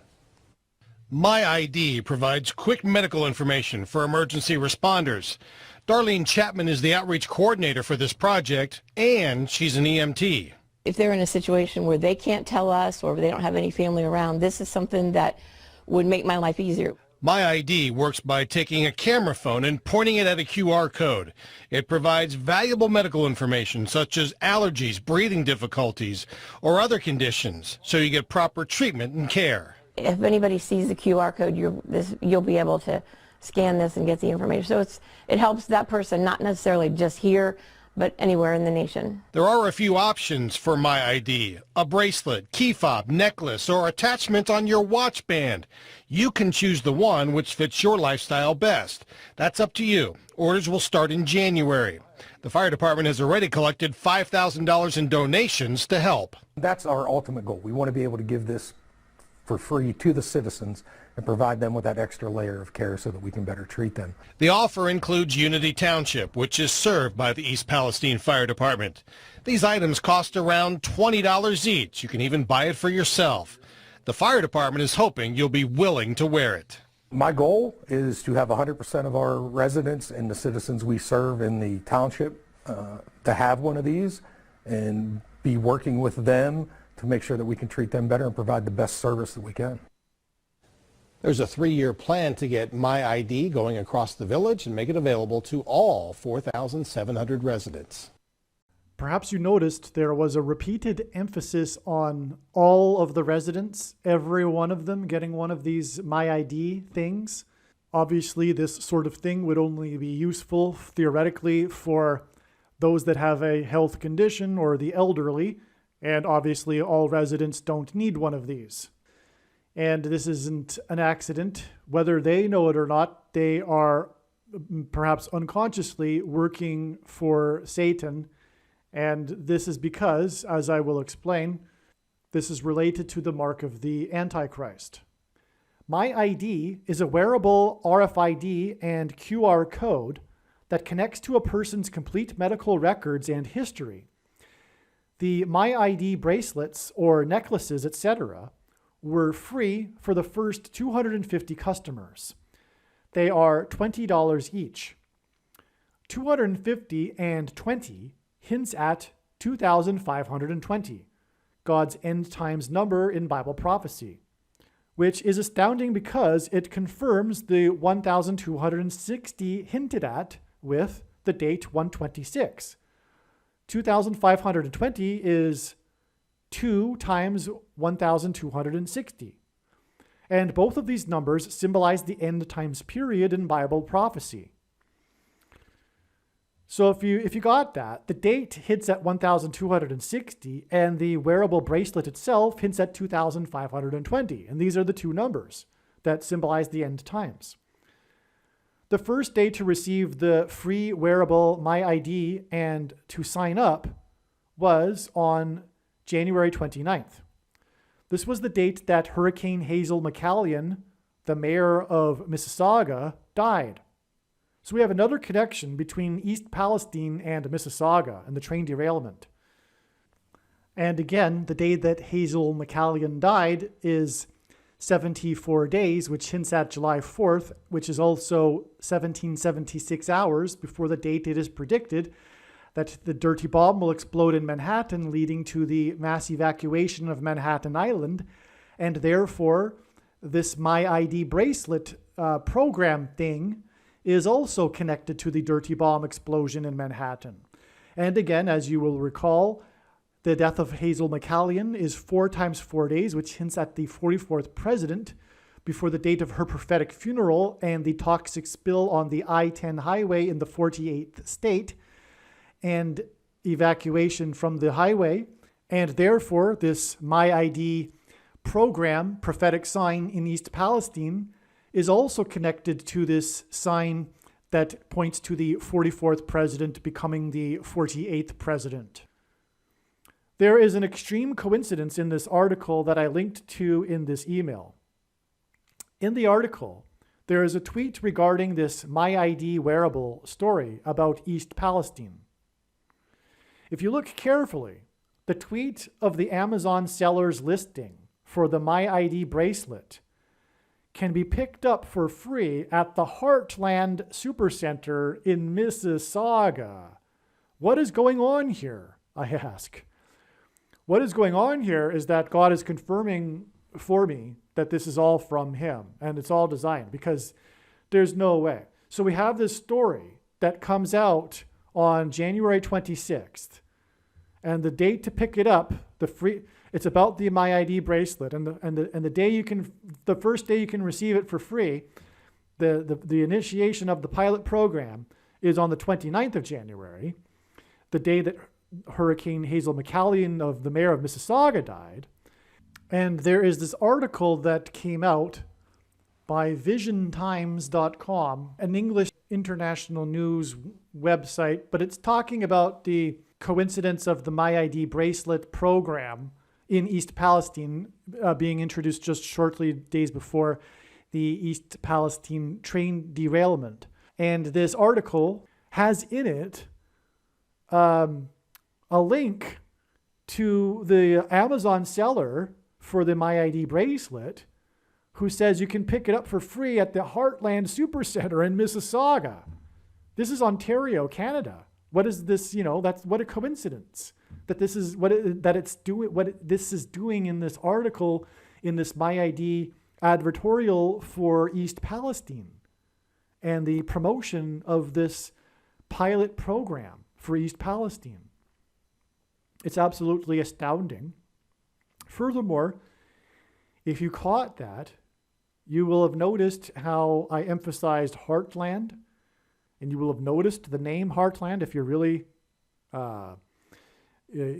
My ID provides quick medical information for emergency responders. Darlene Chapman is the outreach coordinator for this project, and she's an EMT. If they're in a situation where they can't tell us or they don't have any family around, this is something that would make my life easier. My ID works by taking a camera phone and pointing it at a QR code. It provides valuable medical information such as allergies, breathing difficulties, or other conditions, so you get proper treatment and care. If anybody sees the QR code, you'll be able to scan this and get the information. So it helps that person, not necessarily just here, but anywhere in the nation. There are a few options for My ID: a bracelet, key fob, necklace, or attachment on your watch band. You can choose the one which fits your lifestyle best. That's up to you. Orders will start in January. The fire department has already collected $5,000 in donations to help. That's our ultimate goal. We want to be able to give this for free to the citizens and provide them with that extra layer of care so that we can better treat them. The offer includes Unity Township, which is served by the East Palestine Fire Department. These items cost around $20 each. You can even buy it for yourself. The fire department is hoping you'll be willing to wear it. My goal is to have 100% of our residents and the citizens we serve in the township to have one of these and be working with them to make sure that we can treat them better and provide the best service that we can. There's a 3-year plan to get My ID going across the village and make it available to all 4,700 residents. Perhaps you noticed there was a repeated emphasis on all of the residents, every one of them getting one of these My ID things. Obviously, this sort of thing would only be useful theoretically for those that have a health condition or the elderly, and obviously all residents don't need one of these. And this isn't an accident. Whether they know it or not, they are perhaps unconsciously working for Satan. And this is because, as I will explain, this is related to the mark of the Antichrist. My ID is a wearable RFID and QR code that connects to a person's complete medical records and history. The MyID bracelets or necklaces, etc., were free for the first 250 customers. They are $20 each. 250 and 20 hints at 2,520, God's end times number in Bible prophecy, which is astounding because it confirms the 1,260 hinted at with the date 126. 2,520 is 2 times 1,260. And both of these numbers symbolize the end times period in Bible prophecy. So if you got that, the date hits at 1,260 and the wearable bracelet itself hints at 2,520. And these are the two numbers that symbolize the end times. The first day to receive the free wearable MyID and to sign up was on January 29th. This was the date that Hurricane Hazel McCallion, the mayor of Mississauga, died. So we have another connection between East Palestine and Mississauga and the train derailment. And again, the day that Hazel McCallion died is 74 days, which hints at July 4th, which is also 1776 hours before the date it is predicted that the dirty bomb will explode in Manhattan, leading to the mass evacuation of Manhattan Island. And therefore, this MyID bracelet program thing is also connected to the dirty bomb explosion in Manhattan. And again, as you will recall, the death of Hazel McCallion is 4 times 4 days, which hints at the 44th president before the date of her prophetic funeral and the toxic spill on the I-10 highway in the 48th state and evacuation from the highway. And therefore, this MyID program, prophetic sign in East Palestine, is also connected to this sign that points to the 44th president becoming the 48th president. There is an extreme coincidence in this article that I linked to in this email. In the article, there is a tweet regarding this MyID wearable story about East Palestine. If you look carefully, the tweet of the Amazon seller's listing for the MyID bracelet can be picked up for free at the Heartland Supercenter in Mississauga. What is going on here, I ask? What is going on here is that God is confirming for me that this is all from him and it's all designed, because there's no way. So we have this story that comes out on January 26th, and the date to pick it up, it's about the MyID bracelet, and the first day you can receive it for free. The initiation of the pilot program is on the 29th of January, the day that Hurricane Hazel McCallion, of the mayor of Mississauga, died. And there is this article that came out by visiontimes.com, an English international news website, but it's talking about the coincidence of the MyID bracelet program in East Palestine being introduced just shortly days before the East Palestine train derailment. And this article has in it a link to the Amazon seller for the MyID bracelet, who says you can pick it up for free at the Heartland Supercenter in Mississauga. This is Ontario, Canada. What is this? That's what a coincidence that this is what this is doing in this article, in this MyID advertorial for East Palestine and the promotion of this pilot program for East Palestine. It's absolutely astounding. Furthermore, if you caught that, you will have noticed how I emphasized Heartland, and you will have noticed the name Heartland if you're really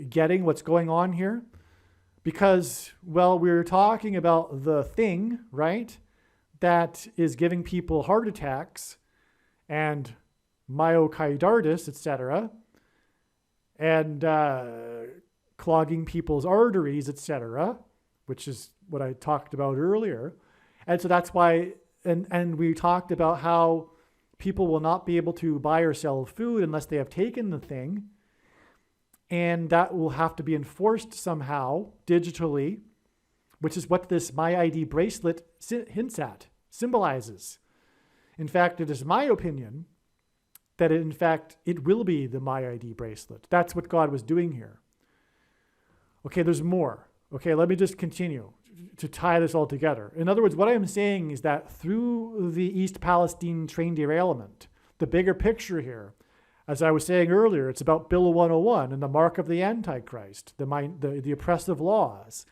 getting what's going on here. Because, well, we're talking about the thing, right, that is giving people heart attacks and myocarditis, etc., and clogging people's arteries, etc., which is what I talked about earlier. And so that's why, and we talked about how people will not be able to buy or sell food unless they have taken the thing. And that will have to be enforced somehow digitally, which is what this My ID bracelet hints at, symbolizes. In fact, it is my opinion that it will be the My ID bracelet. That's what God was doing here. Okay, there's more. Okay, let me just continue to tie this all together. In other words, what I'm saying is that through the East Palestine train derailment, the bigger picture here, as I was saying earlier, it's about Bill 101 and the mark of the Antichrist, the oppressive laws.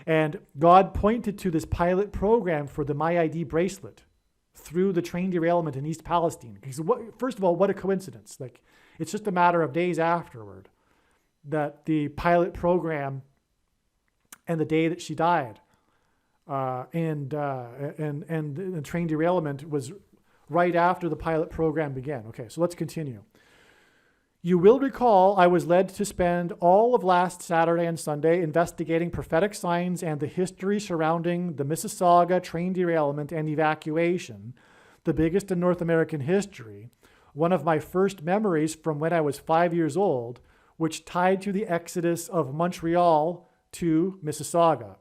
And God pointed to this pilot program for the My ID bracelet through the train derailment in East Palestine. Because first of all, what a coincidence. Like, it's just a matter of days afterward that the pilot program and the day that she died and the train derailment was right after the pilot program began. Okay, so let's continue. You will recall I was led to spend all of last Saturday and Sunday investigating prophetic signs and the history surrounding the Mississauga train derailment and evacuation, the biggest in North American history, one of my first memories from when I was 5 years old, which tied to the exodus of Montreal to Mississauga.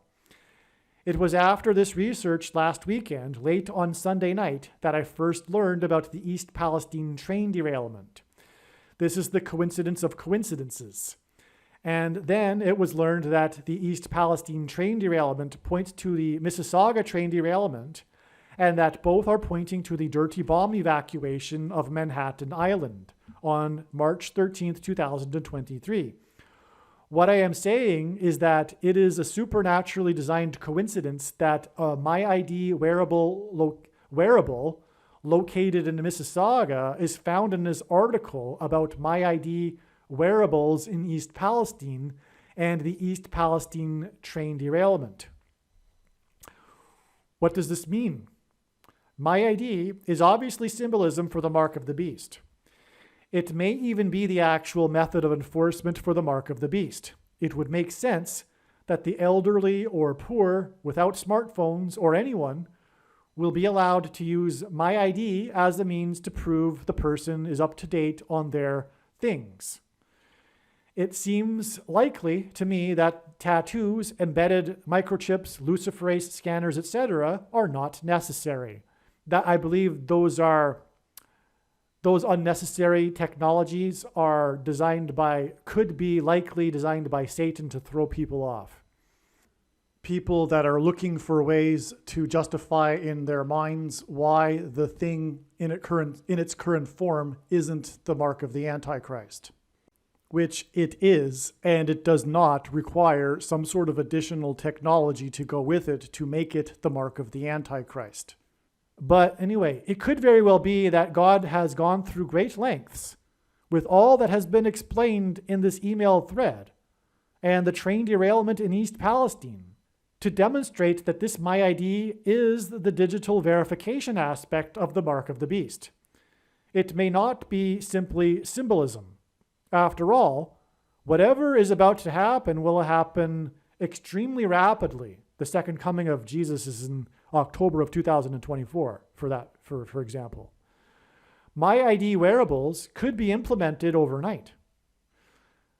It was after this research last weekend, late on Sunday night, that I first learned about the East Palestine train derailment. This is the coincidence of coincidences. And then it was learned that the East Palestine train derailment points to the Mississauga train derailment, and that both are pointing to the dirty bomb evacuation of Manhattan Island on March 13th, 2023. What I am saying is that it is a supernaturally designed coincidence that a My ID wearable located in Mississauga is found in this article about My ID wearables in East Palestine and the East Palestine train derailment. What does this mean? My ID is obviously symbolism for the mark of the beast. It may even be the actual method of enforcement for the mark of the beast. It would make sense that the elderly or poor without smartphones or anyone will be allowed to use My ID as a means to prove the person is up to date on their things. It seems likely to me that tattoos, embedded microchips, luciferase scanners, etc. are not necessary. That I believe those unnecessary technologies are could be likely designed by Satan to throw people off. People that are looking for ways to justify in their minds why the thing in its current form isn't the mark of the Antichrist, which it is, and it does not require some sort of additional technology to go with it to make it the mark of the Antichrist. But anyway, it could very well be that God has gone through great lengths with all that has been explained in this email thread and the train derailment in East Palestine to demonstrate that this My ID is the digital verification aspect of the mark of the beast. It may not be simply symbolism. After all, whatever is about to happen will happen extremely rapidly. The second coming of Jesus is in October of 2024, for example. My ID wearables could be implemented overnight.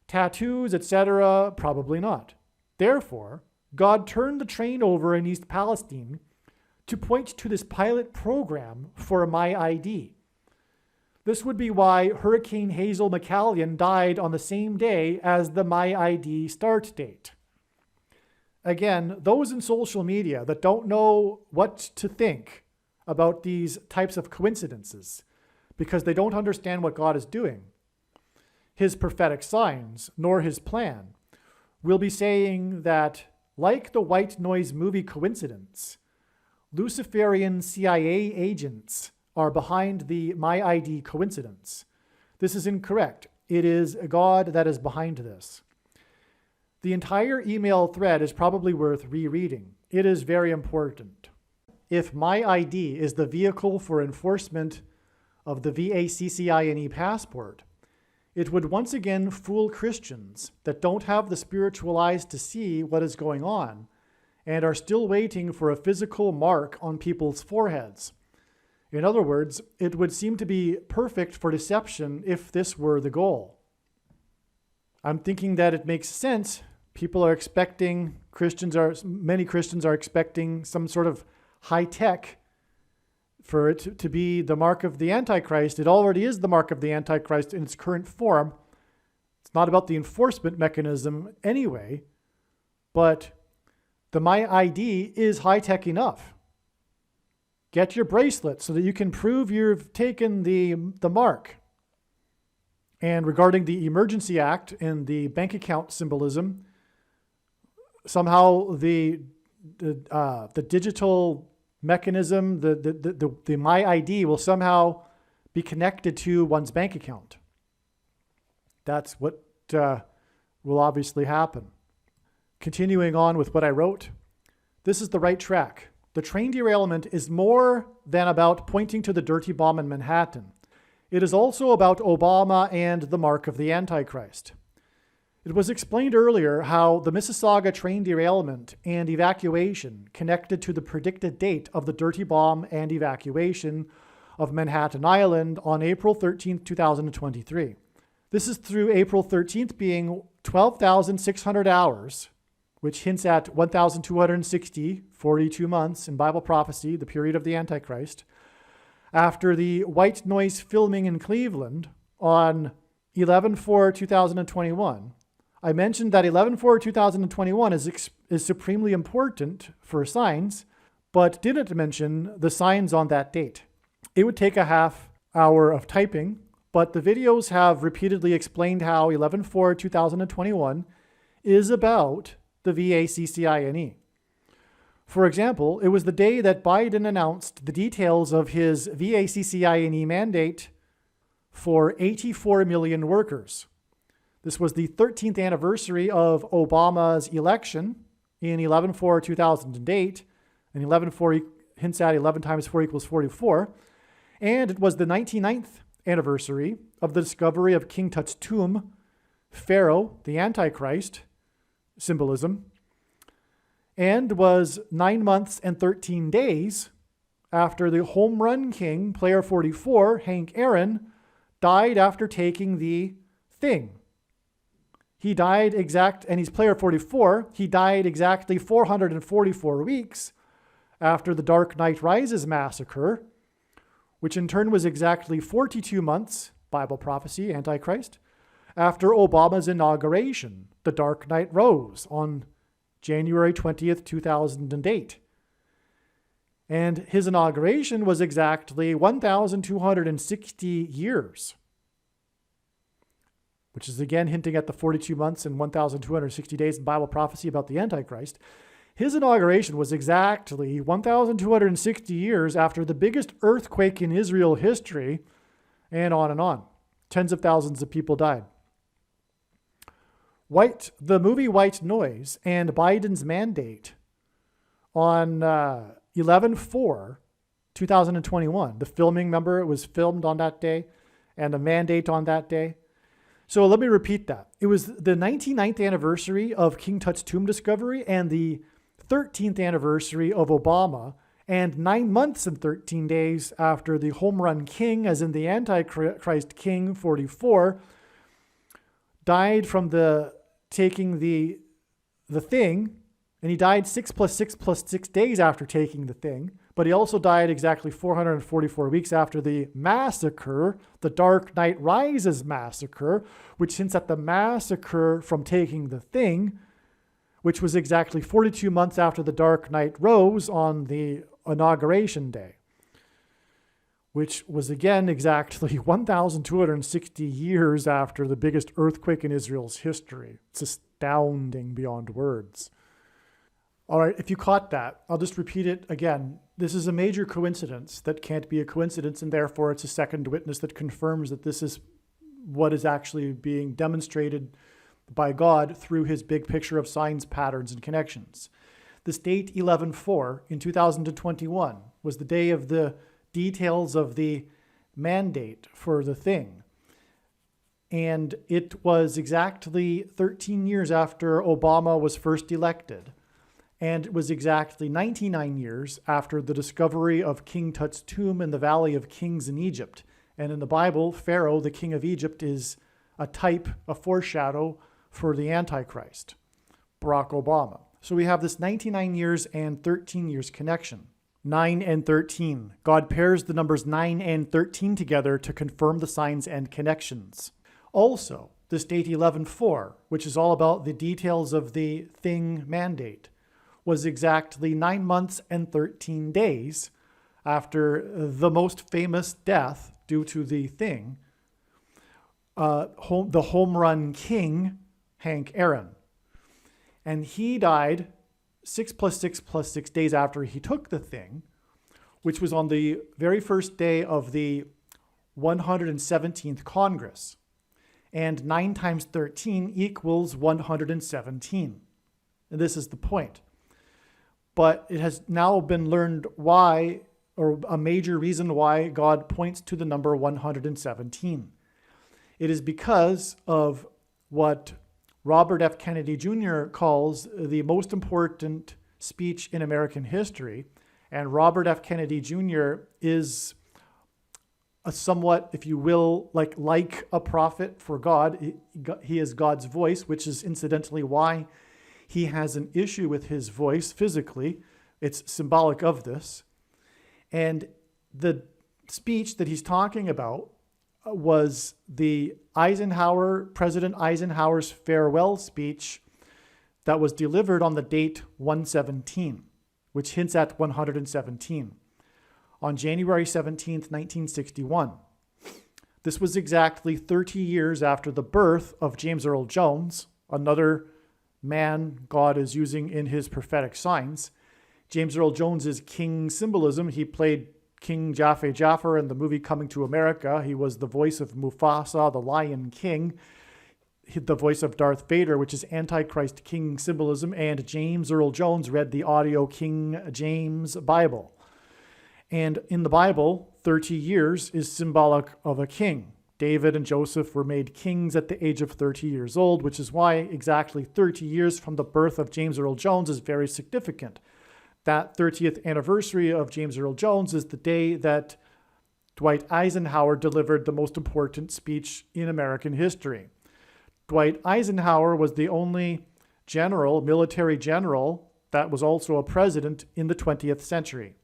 Tattoos, etc., probably not. Therefore, God turned the train over in East Palestine to point to this pilot program for My ID. This would be why Hurricane Hazel McCallion died on the same day as the My ID start date. Again, those in social media that don't know what to think about these types of coincidences because they don't understand what God is doing, his prophetic signs, nor his plan, will be saying that, like the white noise movie coincidence, Luciferian CIA agents are behind the My ID coincidence. This is incorrect. It is God that is behind this. The entire email thread is probably worth rereading. It is very important. If My ID is the vehicle for enforcement of the VACCINE passport, it would once again fool Christians that don't have the spiritual eyes to see what is going on and are still waiting for a physical mark on people's foreheads. In other words, it would seem to be perfect for deception if this were the goal. I'm thinking that it makes sense. People are expecting, many Christians are expecting some sort of high tech for it to be the mark of the Antichrist. It already is the mark of the Antichrist in its current form. It's not about the enforcement mechanism anyway, but the My ID is high tech enough. Get your bracelet so that you can prove you've taken the mark. And regarding the Emergency Act and the bank account symbolism, somehow the digital mechanism, the My ID will somehow be connected to one's bank account. That's what will obviously happen. Continuing on with what I wrote, this is the right track. The train derailment is more than about pointing to the dirty bomb in Manhattan. It is also about Obama and the mark of the Antichrist. It was explained earlier how the Mississauga train derailment and evacuation connected to the predicted date of the dirty bomb and evacuation of Manhattan Island on April 13, 2023. This is through April 13th being 12,600 hours, which hints at 1,260, 42 months in Bible prophecy, the period of the Antichrist, after the white noise filming in Cleveland on 11/4/2021. I mentioned that 11/4/2021 is supremely important for signs, but didn't mention the signs on that date. It would take a half hour of typing, but the videos have repeatedly explained how 11/4/2021 is about the VACCINE. For example, it was the day that Biden announced the details of his VACCINE mandate for 84 million workers. This was the 13th anniversary of Obama's election in 11/4/2008, and 11/4 hints at 11 times 4 equals 44, and it was the 99th anniversary of the discovery of King Tut's tomb, Pharaoh, the Antichrist, symbolism, and was 9 months and 13 days after the home run king, player 44, Hank Aaron, died after taking the thing. He died and he's player 44, he died exactly 444 weeks after the Dark Knight Rises massacre, which in turn was exactly 42 months, Bible prophecy, Antichrist, after Obama's inauguration, the Dark Knight rose on January 20th, 2008. And his inauguration was exactly 1,260 years, which is again hinting at the 42 months and 1,260 days in Bible prophecy about the Antichrist. His inauguration was exactly 1,260 years after the biggest earthquake in Israel history, and on and on. Tens of thousands of people died. The movie White Noise and Biden's mandate on 11/4/2021. The filming, remember, it was filmed on that day, and the mandate on that day. So let me repeat that. It was the 99th anniversary of King Tut's tomb discovery and the 13th anniversary of Obama, and 9 months and 13 days after the home run king, as in the Antichrist King 44, died from taking the thing, and he died 6 + 6 + 6 days after taking the thing, but he also died exactly 444 weeks after the massacre, the Dark Knight Rises massacre, which hints at the massacre from taking the thing, which was exactly 42 months after the Dark Knight rose on the inauguration day, which was again exactly 1,260 years after the biggest earthquake in Israel's history. It's astounding beyond words. All right, if you caught that, I'll just repeat it again. This is a major coincidence that can't be a coincidence, and therefore it's a second witness that confirms that this is what is actually being demonstrated by God through his big picture of signs, patterns, and connections. This date, 11/4 in 2021, was the day of the details of the mandate for the thing. And it was exactly 13 years after Obama was first elected. And it was exactly 99 years after the discovery of King Tut's tomb in the Valley of Kings in Egypt. And in the Bible, Pharaoh, the king of Egypt, is a type, a foreshadow for the Antichrist, Barack Obama. So we have this 99 years and 13 years connection. 9 and 13. God pairs the numbers 9 and 13 together to confirm the signs and connections. Also, this date 11:4, which is all about the details of the thing mandate, was exactly 9 months and 13 days after the most famous death due to the thing, the home run king, Hank Aaron. And he died 6 + 6 + 6 days after he took the thing, which was on the very first day of the 117th Congress. And 9 times 13 equals 117. And this is the point. But it has now been learned why, or a major reason why God points to the number 117. It is because of what Robert F. Kennedy Jr. calls the most important speech in American history. And Robert F. Kennedy Jr. is a somewhat, if you will, like a prophet for God. He is God's voice, which is incidentally why he has an issue with his voice physically. It's symbolic of this. And the speech that he's talking about was the President Eisenhower's farewell speech that was delivered on the date 117, which hints at 117, on January 17th, 1961. This was exactly 30 years after the birth of James Earl Jones, another man God is using in his prophetic signs. James Earl Jones is king symbolism. He played King Jafar in the movie Coming to America. He was the voice of Mufasa, the Lion King, the voice of Darth Vader, which is Antichrist king symbolism. And James Earl Jones read the audio King James Bible. And in the Bible, 30 years is symbolic of a king. David and Joseph were made kings at the age of 30 years old, which is why exactly 30 years from the birth of James Earl Jones is very significant. That 30th anniversary of James Earl Jones is the day that Dwight Eisenhower delivered the most important speech in American history. Dwight Eisenhower was the only military general, that was also a president in the 20th century.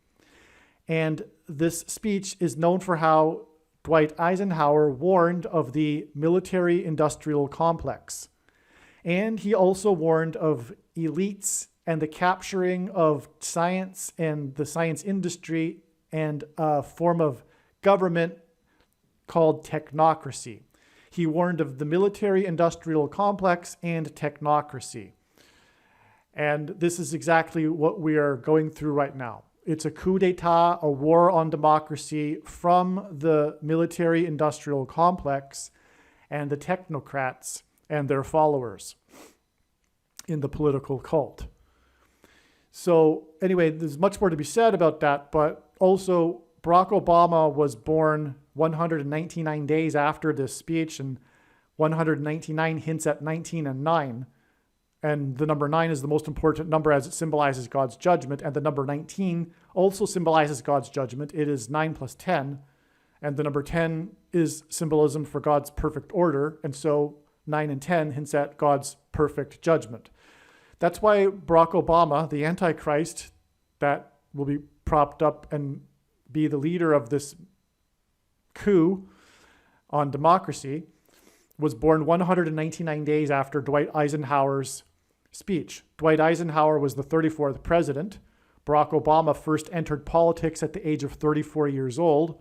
And this speech is known for how Dwight Eisenhower warned of the military-industrial complex. And he also warned of elites and the capturing of science and the science industry and a form of government called technocracy. He warned of the military-industrial complex and technocracy. And this is exactly what we are going through right now. It's a coup d'etat, a war on democracy from the military-industrial complex and the technocrats and their followers in the political cult. So anyway, there's much more to be said about that, but also Barack Obama was born 199 days after this speech, and 199 hints at 19 and 9. And the number 9 is the most important number as it symbolizes God's judgment. And the number 19 also symbolizes God's judgment. It is 9 + 10. And the number 10 is symbolism for God's perfect order. And so 9 and 10 hints at God's perfect judgment. That's why Barack Obama, the Antichrist that will be propped up and be the leader of this coup on democracy, was born 199 days after Dwight Eisenhower's speech. Dwight Eisenhower was the 34th president. Barack Obama first entered politics at the age of 34 years old.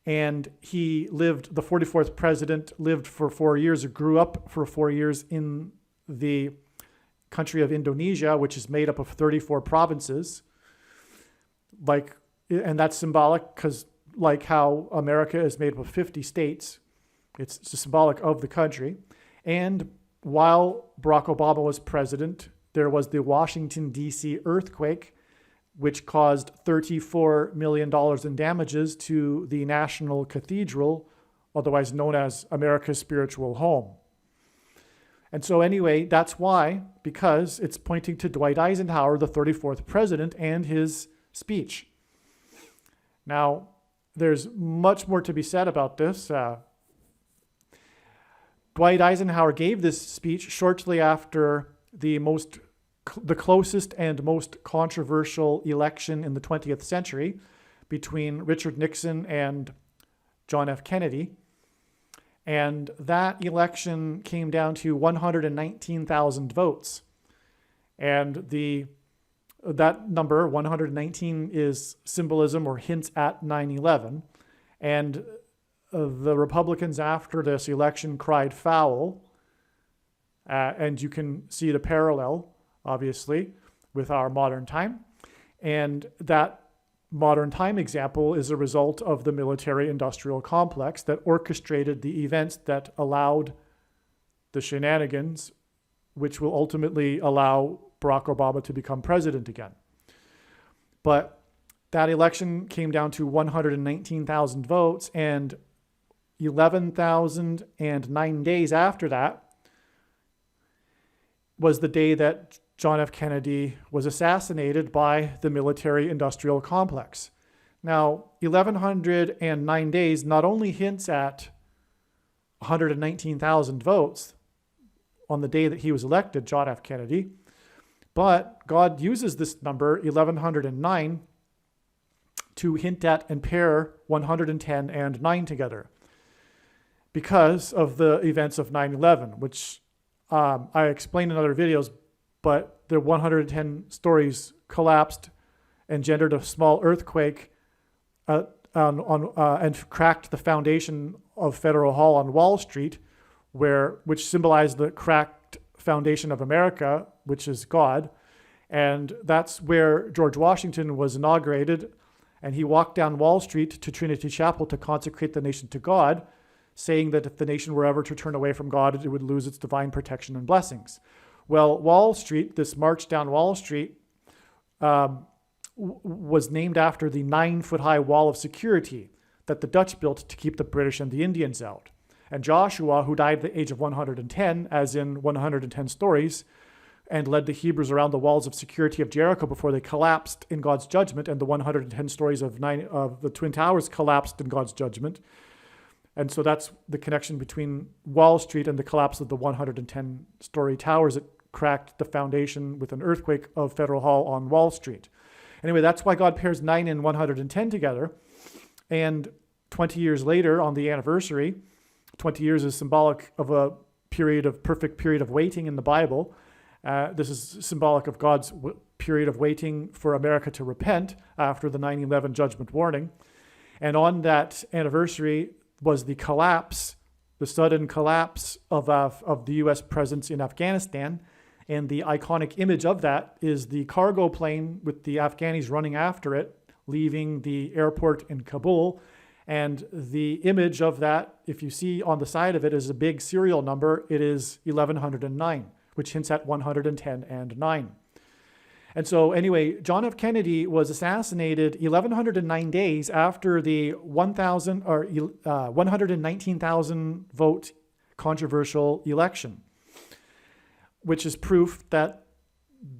And the 44th president lived for 4 years, or grew up for 4 years in the country of Indonesia, which is made up of 34 provinces. And that's symbolic because like how America is made up of 50 states, it's symbolic of the country. And while Barack Obama was president, there was the Washington, D.C. earthquake, which caused $34 million in damages to the National Cathedral, otherwise known as America's spiritual home. And so anyway, that's why, because it's pointing to Dwight Eisenhower, the 34th president, and his speech. Now, there's much more to be said about this. Dwight Eisenhower gave this speech shortly after the closest and most controversial election in the 20th century between Richard Nixon and John F. Kennedy. And that election came down to 119,000 votes. And that number, 119, is symbolism or hints at 9/11. And the Republicans after this election cried foul. And you can see the parallel, obviously, with our modern time. And that modern time example is a result of the military-industrial complex that orchestrated the events that allowed the shenanigans, which will ultimately allow Barack Obama to become president again. But that election came down to 119,000 votes, and 11,009 days after that was the day that John F. Kennedy was assassinated by the military-industrial complex. Now, 1,109 days not only hints at 119,000 votes on the day that he was elected, John F. Kennedy, but God uses this number, 1,109, to hint at and pair 110 and 9 together because of the events of 9/11, which I explained in other videos, but the 110 stories collapsed, engendered a small earthquake, and cracked the foundation of Federal Hall on Wall Street, which symbolized the cracked foundation of America, which is God. And that's where George Washington was inaugurated, and he walked down Wall Street to Trinity Chapel to consecrate the nation to God, saying that if the nation were ever to turn away from God, it would lose its divine protection and blessings. Well, Wall Street, this march down Wall Street, was named after the 9-foot-high wall of security that the Dutch built to keep the British and the Indians out. And Joshua, who died at the age of 110, as in 110 stories, and led the Hebrews around the walls of security of Jericho before they collapsed in God's judgment, and the 110 stories of the Twin Towers collapsed in God's judgment. And so that's the connection between Wall Street and the collapse of the 110-story towers that cracked the foundation with an earthquake of Federal Hall on Wall Street. Anyway, that's why God pairs 9 and 110 together. And 20 years later, on the anniversary, 20 years is symbolic of a perfect period of waiting in the Bible. This is symbolic of God's period of waiting for America to repent after the 9/11 judgment warning. And on that anniversary was the sudden collapse of the U.S. presence in Afghanistan. And the iconic image of that is the cargo plane with the Afghanis running after it, leaving the airport in Kabul. And the image of that, if you see on the side of it, is a big serial number. It is 1109, which hints at 110 and 9. And so anyway, John F. Kennedy was assassinated 1,109 days after the 119,000 vote controversial election, which is proof that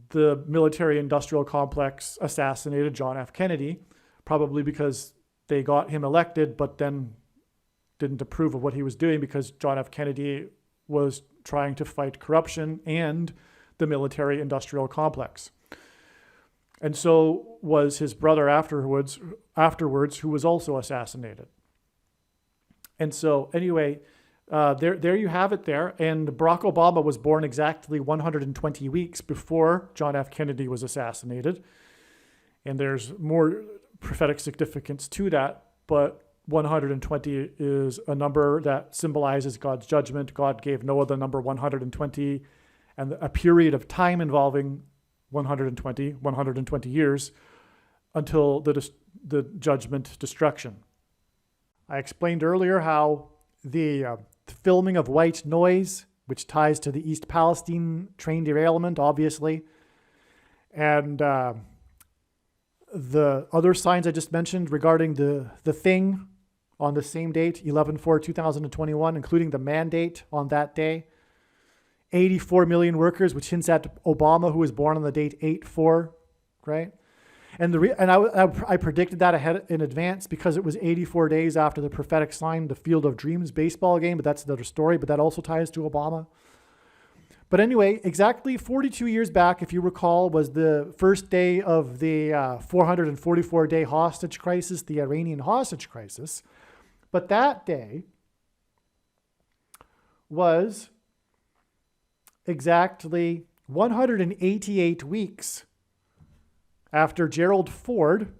the military-industrial complex assassinated John F. Kennedy, probably because they got him elected, but then didn't approve of what he was doing because John F. Kennedy was trying to fight corruption and the military-industrial complex. And so was his brother afterwards, who was also assassinated. And so anyway, there you have it there. And Barack Obama was born exactly 120 weeks before John F. Kennedy was assassinated. And there's more prophetic significance to that, but 120 is a number that symbolizes God's judgment. God gave Noah the number 120 and a period of time involving 120 years until the judgment destruction. I explained earlier how the filming of white noise, which ties to the East Palestine train derailment, obviously, and the other signs I just mentioned regarding the thing on the same date, 11/4/2021, including the mandate on that day, 84 million workers, which hints at Obama, who was born on the date 8/4, right? And I predicted that ahead in advance because it was 84 days after the prophetic sign, the Field of Dreams baseball game, but that's another story, but that also ties to Obama. But anyway, exactly 42 years back, if you recall, was the first day of the 444-day hostage crisis, the Iranian hostage crisis. But that day was exactly 188 weeks after Gerald Ford,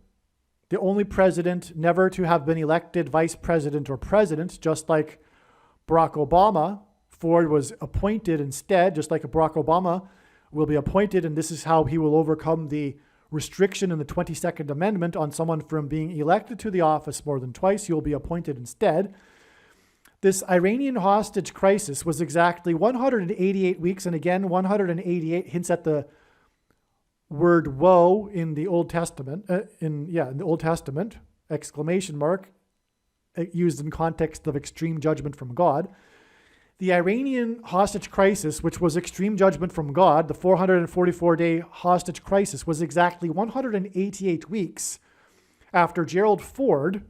the only president never to have been elected vice president or president, just like Barack Obama, Ford was appointed instead, just like Barack Obama will be appointed, and this is how he will overcome the restriction in the 22nd Amendment on someone from being elected to the office more than twice. He will be appointed instead. This Iranian hostage crisis was exactly 188 weeks, and again, 188 hints at the word woe in the Old Testament, in the Old Testament, exclamation mark, used in context of extreme judgment from God. The Iranian hostage crisis, which was extreme judgment from God, the 444-day hostage crisis, was exactly 188 weeks after Gerald Ford,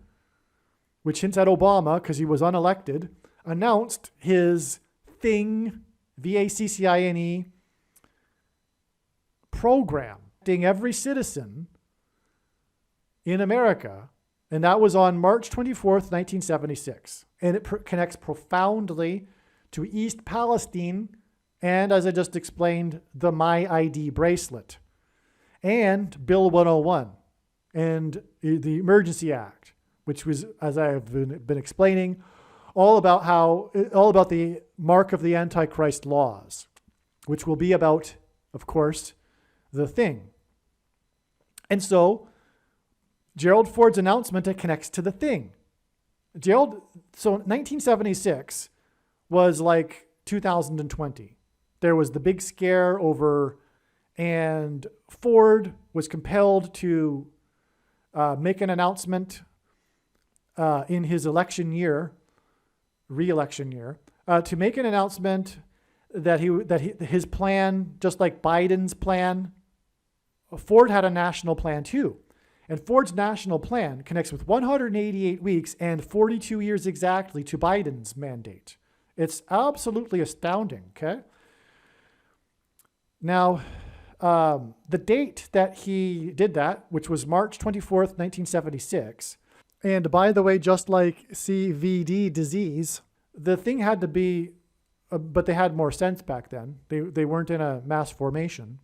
which hints at Obama because he was unelected, announced his thing, VACCINE, program, every citizen in America, and that was on March 24th, 1976. And it connects profoundly to EAST Palestine and, as I just explained, the My ID bracelet and Bill 101 and the Emergency Act, which was, as I have been explaining, all about the mark of the Antichrist laws, which will be about, of course, the thing. And so Gerald Ford's announcement, it connects to the thing. So 1976 was like 2020. There was the big scare over, and Ford was compelled to make an announcement in his re-election year, to make an announcement that his plan, just like Biden's plan, Ford had a national plan too. And Ford's national plan connects with 188 weeks and 42 years exactly to Biden's mandate. It's absolutely astounding, okay? Now, the date that he did that, which was March 24th, 1976, and by the way, just like CVD disease, the thing had to be, but they had more sense back then. They weren't in a mass formation.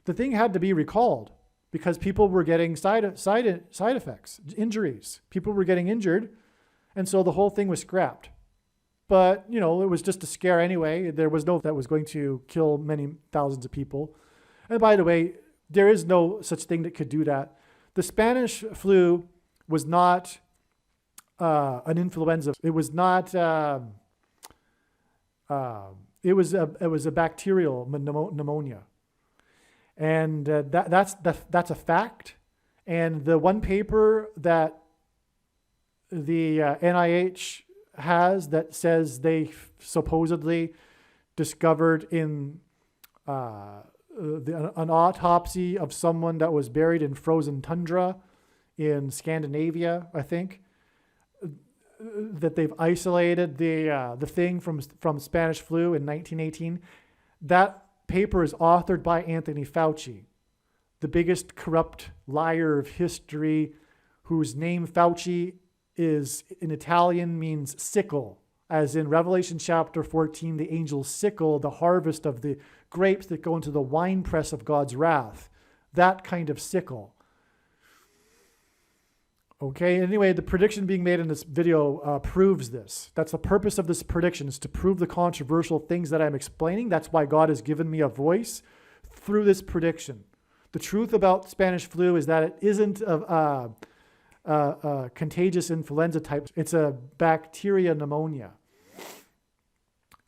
The thing had to be recalled because people were getting side effects, injuries. People were getting injured, and so the whole thing was scrapped. But, it was just a scare anyway. There was no that was going to kill many thousands of people. And by the way, there is no such thing that could do that. The Spanish flu was not an influenza. It was not. It was a bacterial pneumonia, and that's a fact. And the one paper that the NIH has that says they supposedly discovered in an autopsy of someone that was buried in frozen tundra in Scandinavia, I think, that they've isolated the thing from Spanish flu in 1918. That paper is authored by Anthony Fauci, the biggest corrupt liar of history, whose name Fauci is in Italian means sickle, as in Revelation chapter 14, the angels sickle the harvest of the grapes that go into the winepress of God's wrath. That kind of sickle. Okay, anyway, the prediction being made in this video proves this. That's the purpose of this prediction, is to prove the controversial things that I'm explaining. That's why God has given me a voice through this prediction. The truth about Spanish flu is that it isn't a contagious influenza type. It's a bacteria pneumonia.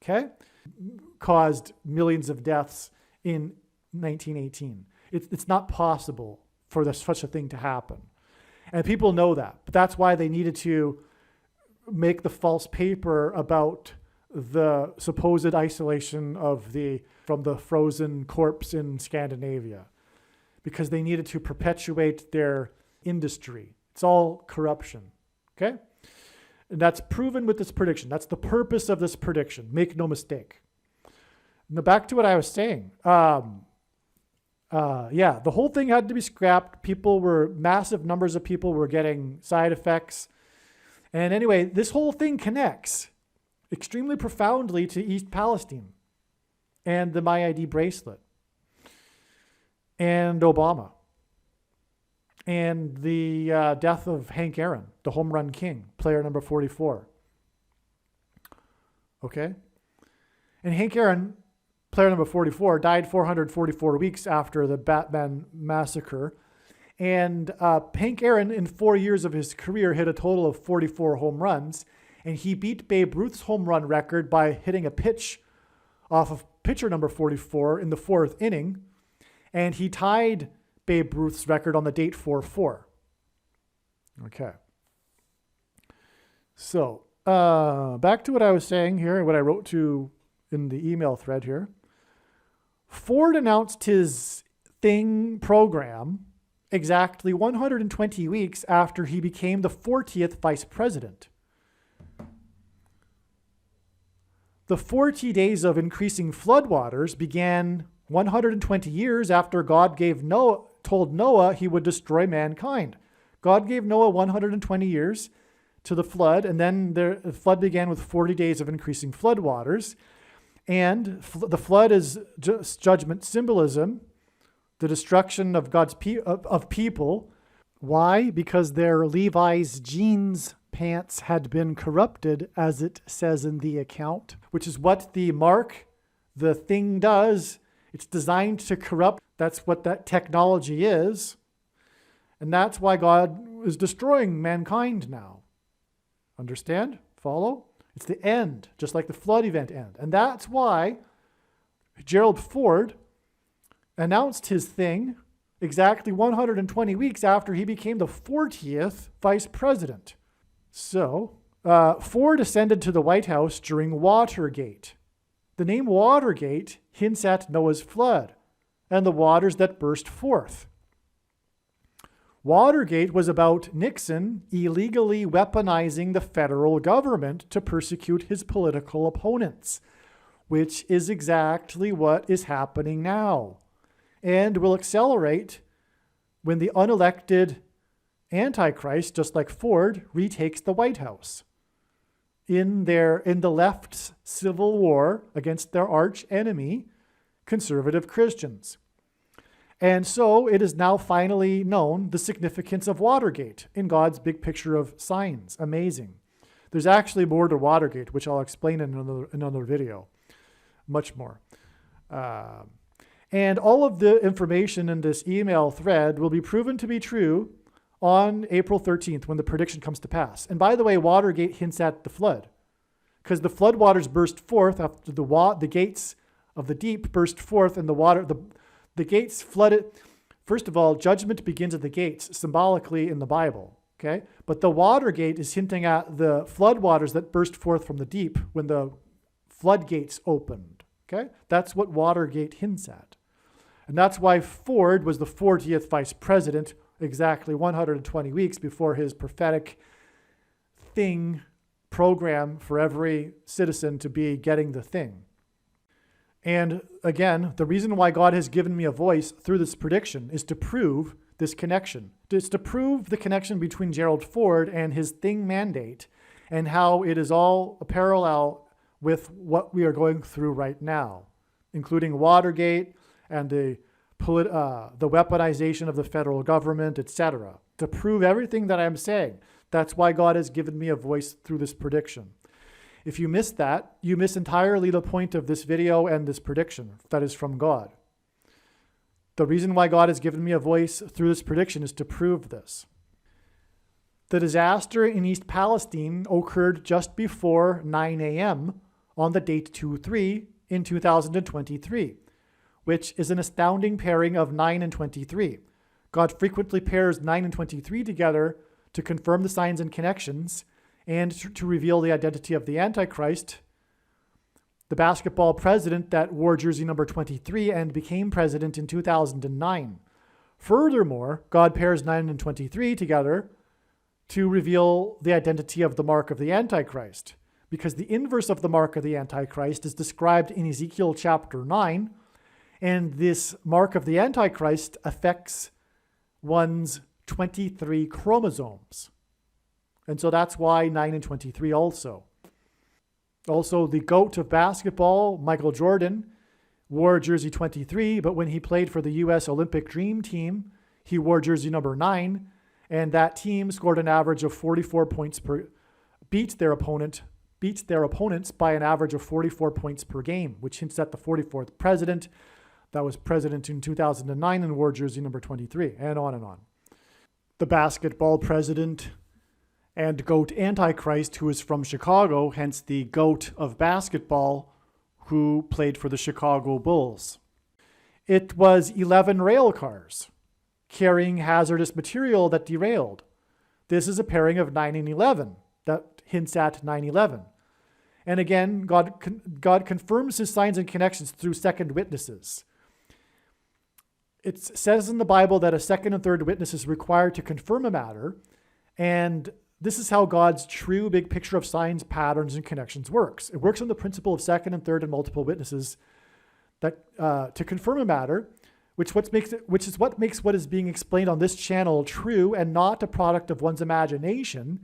Okay? Caused millions of deaths in 1918. It's not possible for such a thing to happen. And people know that. But that's why they needed to make the false paper about the supposed isolation from the frozen corpse in Scandinavia, because they needed to perpetuate their industry. It's all corruption, okay? And that's proven with this prediction. That's the purpose of this prediction. Make no mistake. Now back to what I was saying. The whole thing had to be scrapped. Massive numbers of people were getting side effects. And anyway, this whole thing connects extremely profoundly to EAST Palestine and the MyID bracelet and Obama and the death of Hank Aaron, the home run king, player number 44. Okay? And Hank Aaron, player number 44, died 444 weeks after the Batman massacre. And Hank Aaron, in 4 years of his career, hit a total of 44 home runs. And he beat Babe Ruth's home run record by hitting a pitch off of pitcher number 44 in the fourth inning. And he tied Babe Ruth's record on the date 4-4. Okay. So, back to what I was saying here, what I wrote to in the email thread here. Ford announced his Thing program exactly 120 weeks after he became the 40th vice president. The 40 days of increasing floodwaters began 120 years after God told Noah he would destroy mankind. God gave Noah 120 years to the flood, and then the flood began with 40 days of increasing floodwaters. And the flood is just judgment symbolism, the destruction of God's people. Why? Because their Levi's jeans pants had been corrupted, as it says in the account, which is what the thing does. It's designed to corrupt. That's what that technology is. And that's why God is destroying mankind now. Understand? Follow? It's the end, just like the flood event end. And that's why Gerald Ford announced his thing exactly 120 weeks after he became the 40th vice president. So, Ford ascended to the White House during Watergate. The name Watergate hints at Noah's flood and the waters that burst forth. Watergate was about Nixon illegally weaponizing the federal government to persecute his political opponents, which is exactly what is happening now and will accelerate when the unelected Antichrist, just like Ford, retakes the White House in the left's civil war against their arch enemy, conservative Christians. And so it is now finally known the significance of Watergate in God's big picture of signs. Amazing. There's actually more to Watergate, which I'll explain in another video. Much more. And all of the information in this email thread will be proven to be true on April 13th when the prediction comes to pass. And by the way, Watergate hints at the flood, because the flood waters burst forth after the gates of the deep burst forth, and the gates flooded. First of all, judgment begins at the gates, symbolically in the Bible, okay? But the Watergate is hinting at the flood waters that burst forth from the deep when the floodgates opened, okay? That's what Watergate hints at. And that's why Ford was the 40th vice president exactly 120 weeks before his prophetic thing program for every citizen to be getting the thing. And again, the reason why God has given me a voice through this prediction is to prove this connection. It's to prove the connection between Gerald Ford and his thing mandate and how it is all a parallel with what we are going through right now, including Watergate and the weaponization of the federal government, etc. To prove everything that I'm saying. That's why God has given me a voice through this prediction. If you miss that, you miss entirely the point of this video and this prediction that is from God. The reason why God has given me a voice through this prediction is to prove this. The disaster in East Palestine occurred just before 9 a.m. on the date 2/3 in 2023, which is an astounding pairing of 9 and 23. God frequently pairs 9 and 23 together to confirm the signs and connections and to reveal the identity of the Antichrist the basketball president that wore jersey number 23 and became president in 2009. Furthermore, God pairs 9 and 23 together to reveal the identity of the mark of the Antichrist, because the inverse of the mark of the Antichrist is described in Ezekiel chapter 9, and this mark of the Antichrist affects one's 23 chromosomes. And so that's why 9 and 23 also. Also, the GOAT of basketball, Michael Jordan, wore jersey 23, but when he played for the U.S. Olympic Dream Team, he wore jersey number 9, and that team scored an average of 44 points per, beat their opponents by an average of 44 points per game, which hints at the 44th president that was president in 2009 and wore jersey number 23, and on and on. The basketball president and GOAT Antichrist, who is from Chicago, hence the GOAT of basketball, who played for the Chicago Bulls. It was 11 rail cars carrying hazardous material that derailed. This is a pairing of 9 and 11 that hints at 9/11. And again, God confirms his signs and connections through second witnesses. It says in the Bible that a second and third witness is required to confirm a matter, and this is how God's true big picture of signs, patterns, and connections works. It works on the principle of second and third and multiple witnesses that to confirm a matter, which is what makes what is being explained on this channel true and not a product of one's imagination,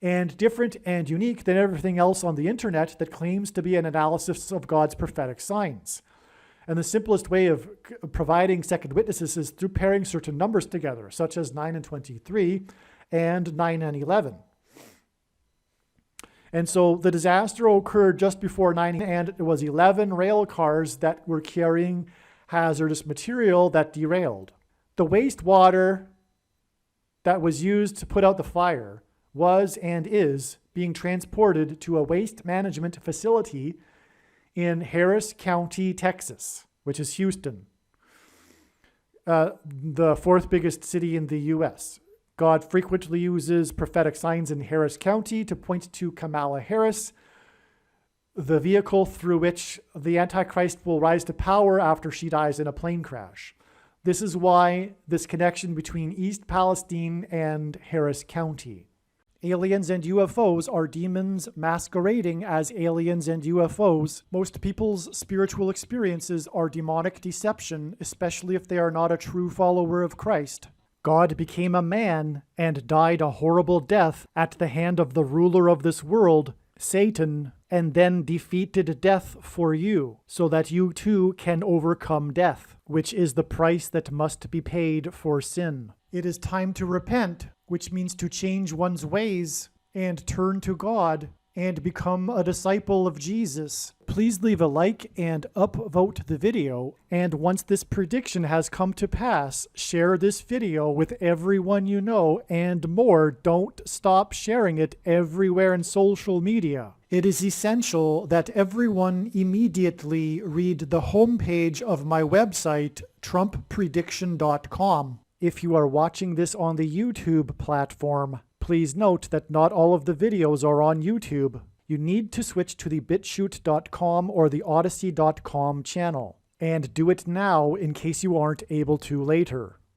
and different and unique than everything else on the internet that claims to be an analysis of God's prophetic signs. And the simplest way of providing second witnesses is through pairing certain numbers together, such as 9 and 23 and 9 and 11. And so the disaster occurred just before 9, and it was 11 rail cars that were carrying hazardous material that derailed. The wastewater that was used to put out the fire was and is being transported to a waste management facility in Harris County, Texas, which is Houston, the fourth biggest city in the U.S. God frequently uses prophetic signs in Harris County to point to Kamala Harris, the vehicle through which the Antichrist will rise to power after she dies in a plane crash. This is why this connection between East Palestine and Harris County. Aliens and UFOs are demons masquerading as aliens and UFOs. Most people's spiritual experiences are demonic deception, especially if they are not a true follower of Christ. God became a man and died a horrible death at the hand of the ruler of this world, Satan, and then defeated death for you, so that you too can overcome death, which is the price that must be paid for sin. It is time to repent, which means to change one's ways and turn to God and become a disciple of Jesus. Please leave a like and upvote the video. And once this prediction has come to pass, share this video with everyone you know, and more. Don't stop sharing it everywhere in social media. It is essential that everyone immediately read the homepage of my website, TrumpPrediction.com. If you are watching this on the YouTube platform, please note that not all of the videos are on YouTube. You need to switch to the BitChute.com or the Odyssey.com channel. And do it now in case you aren't able to later.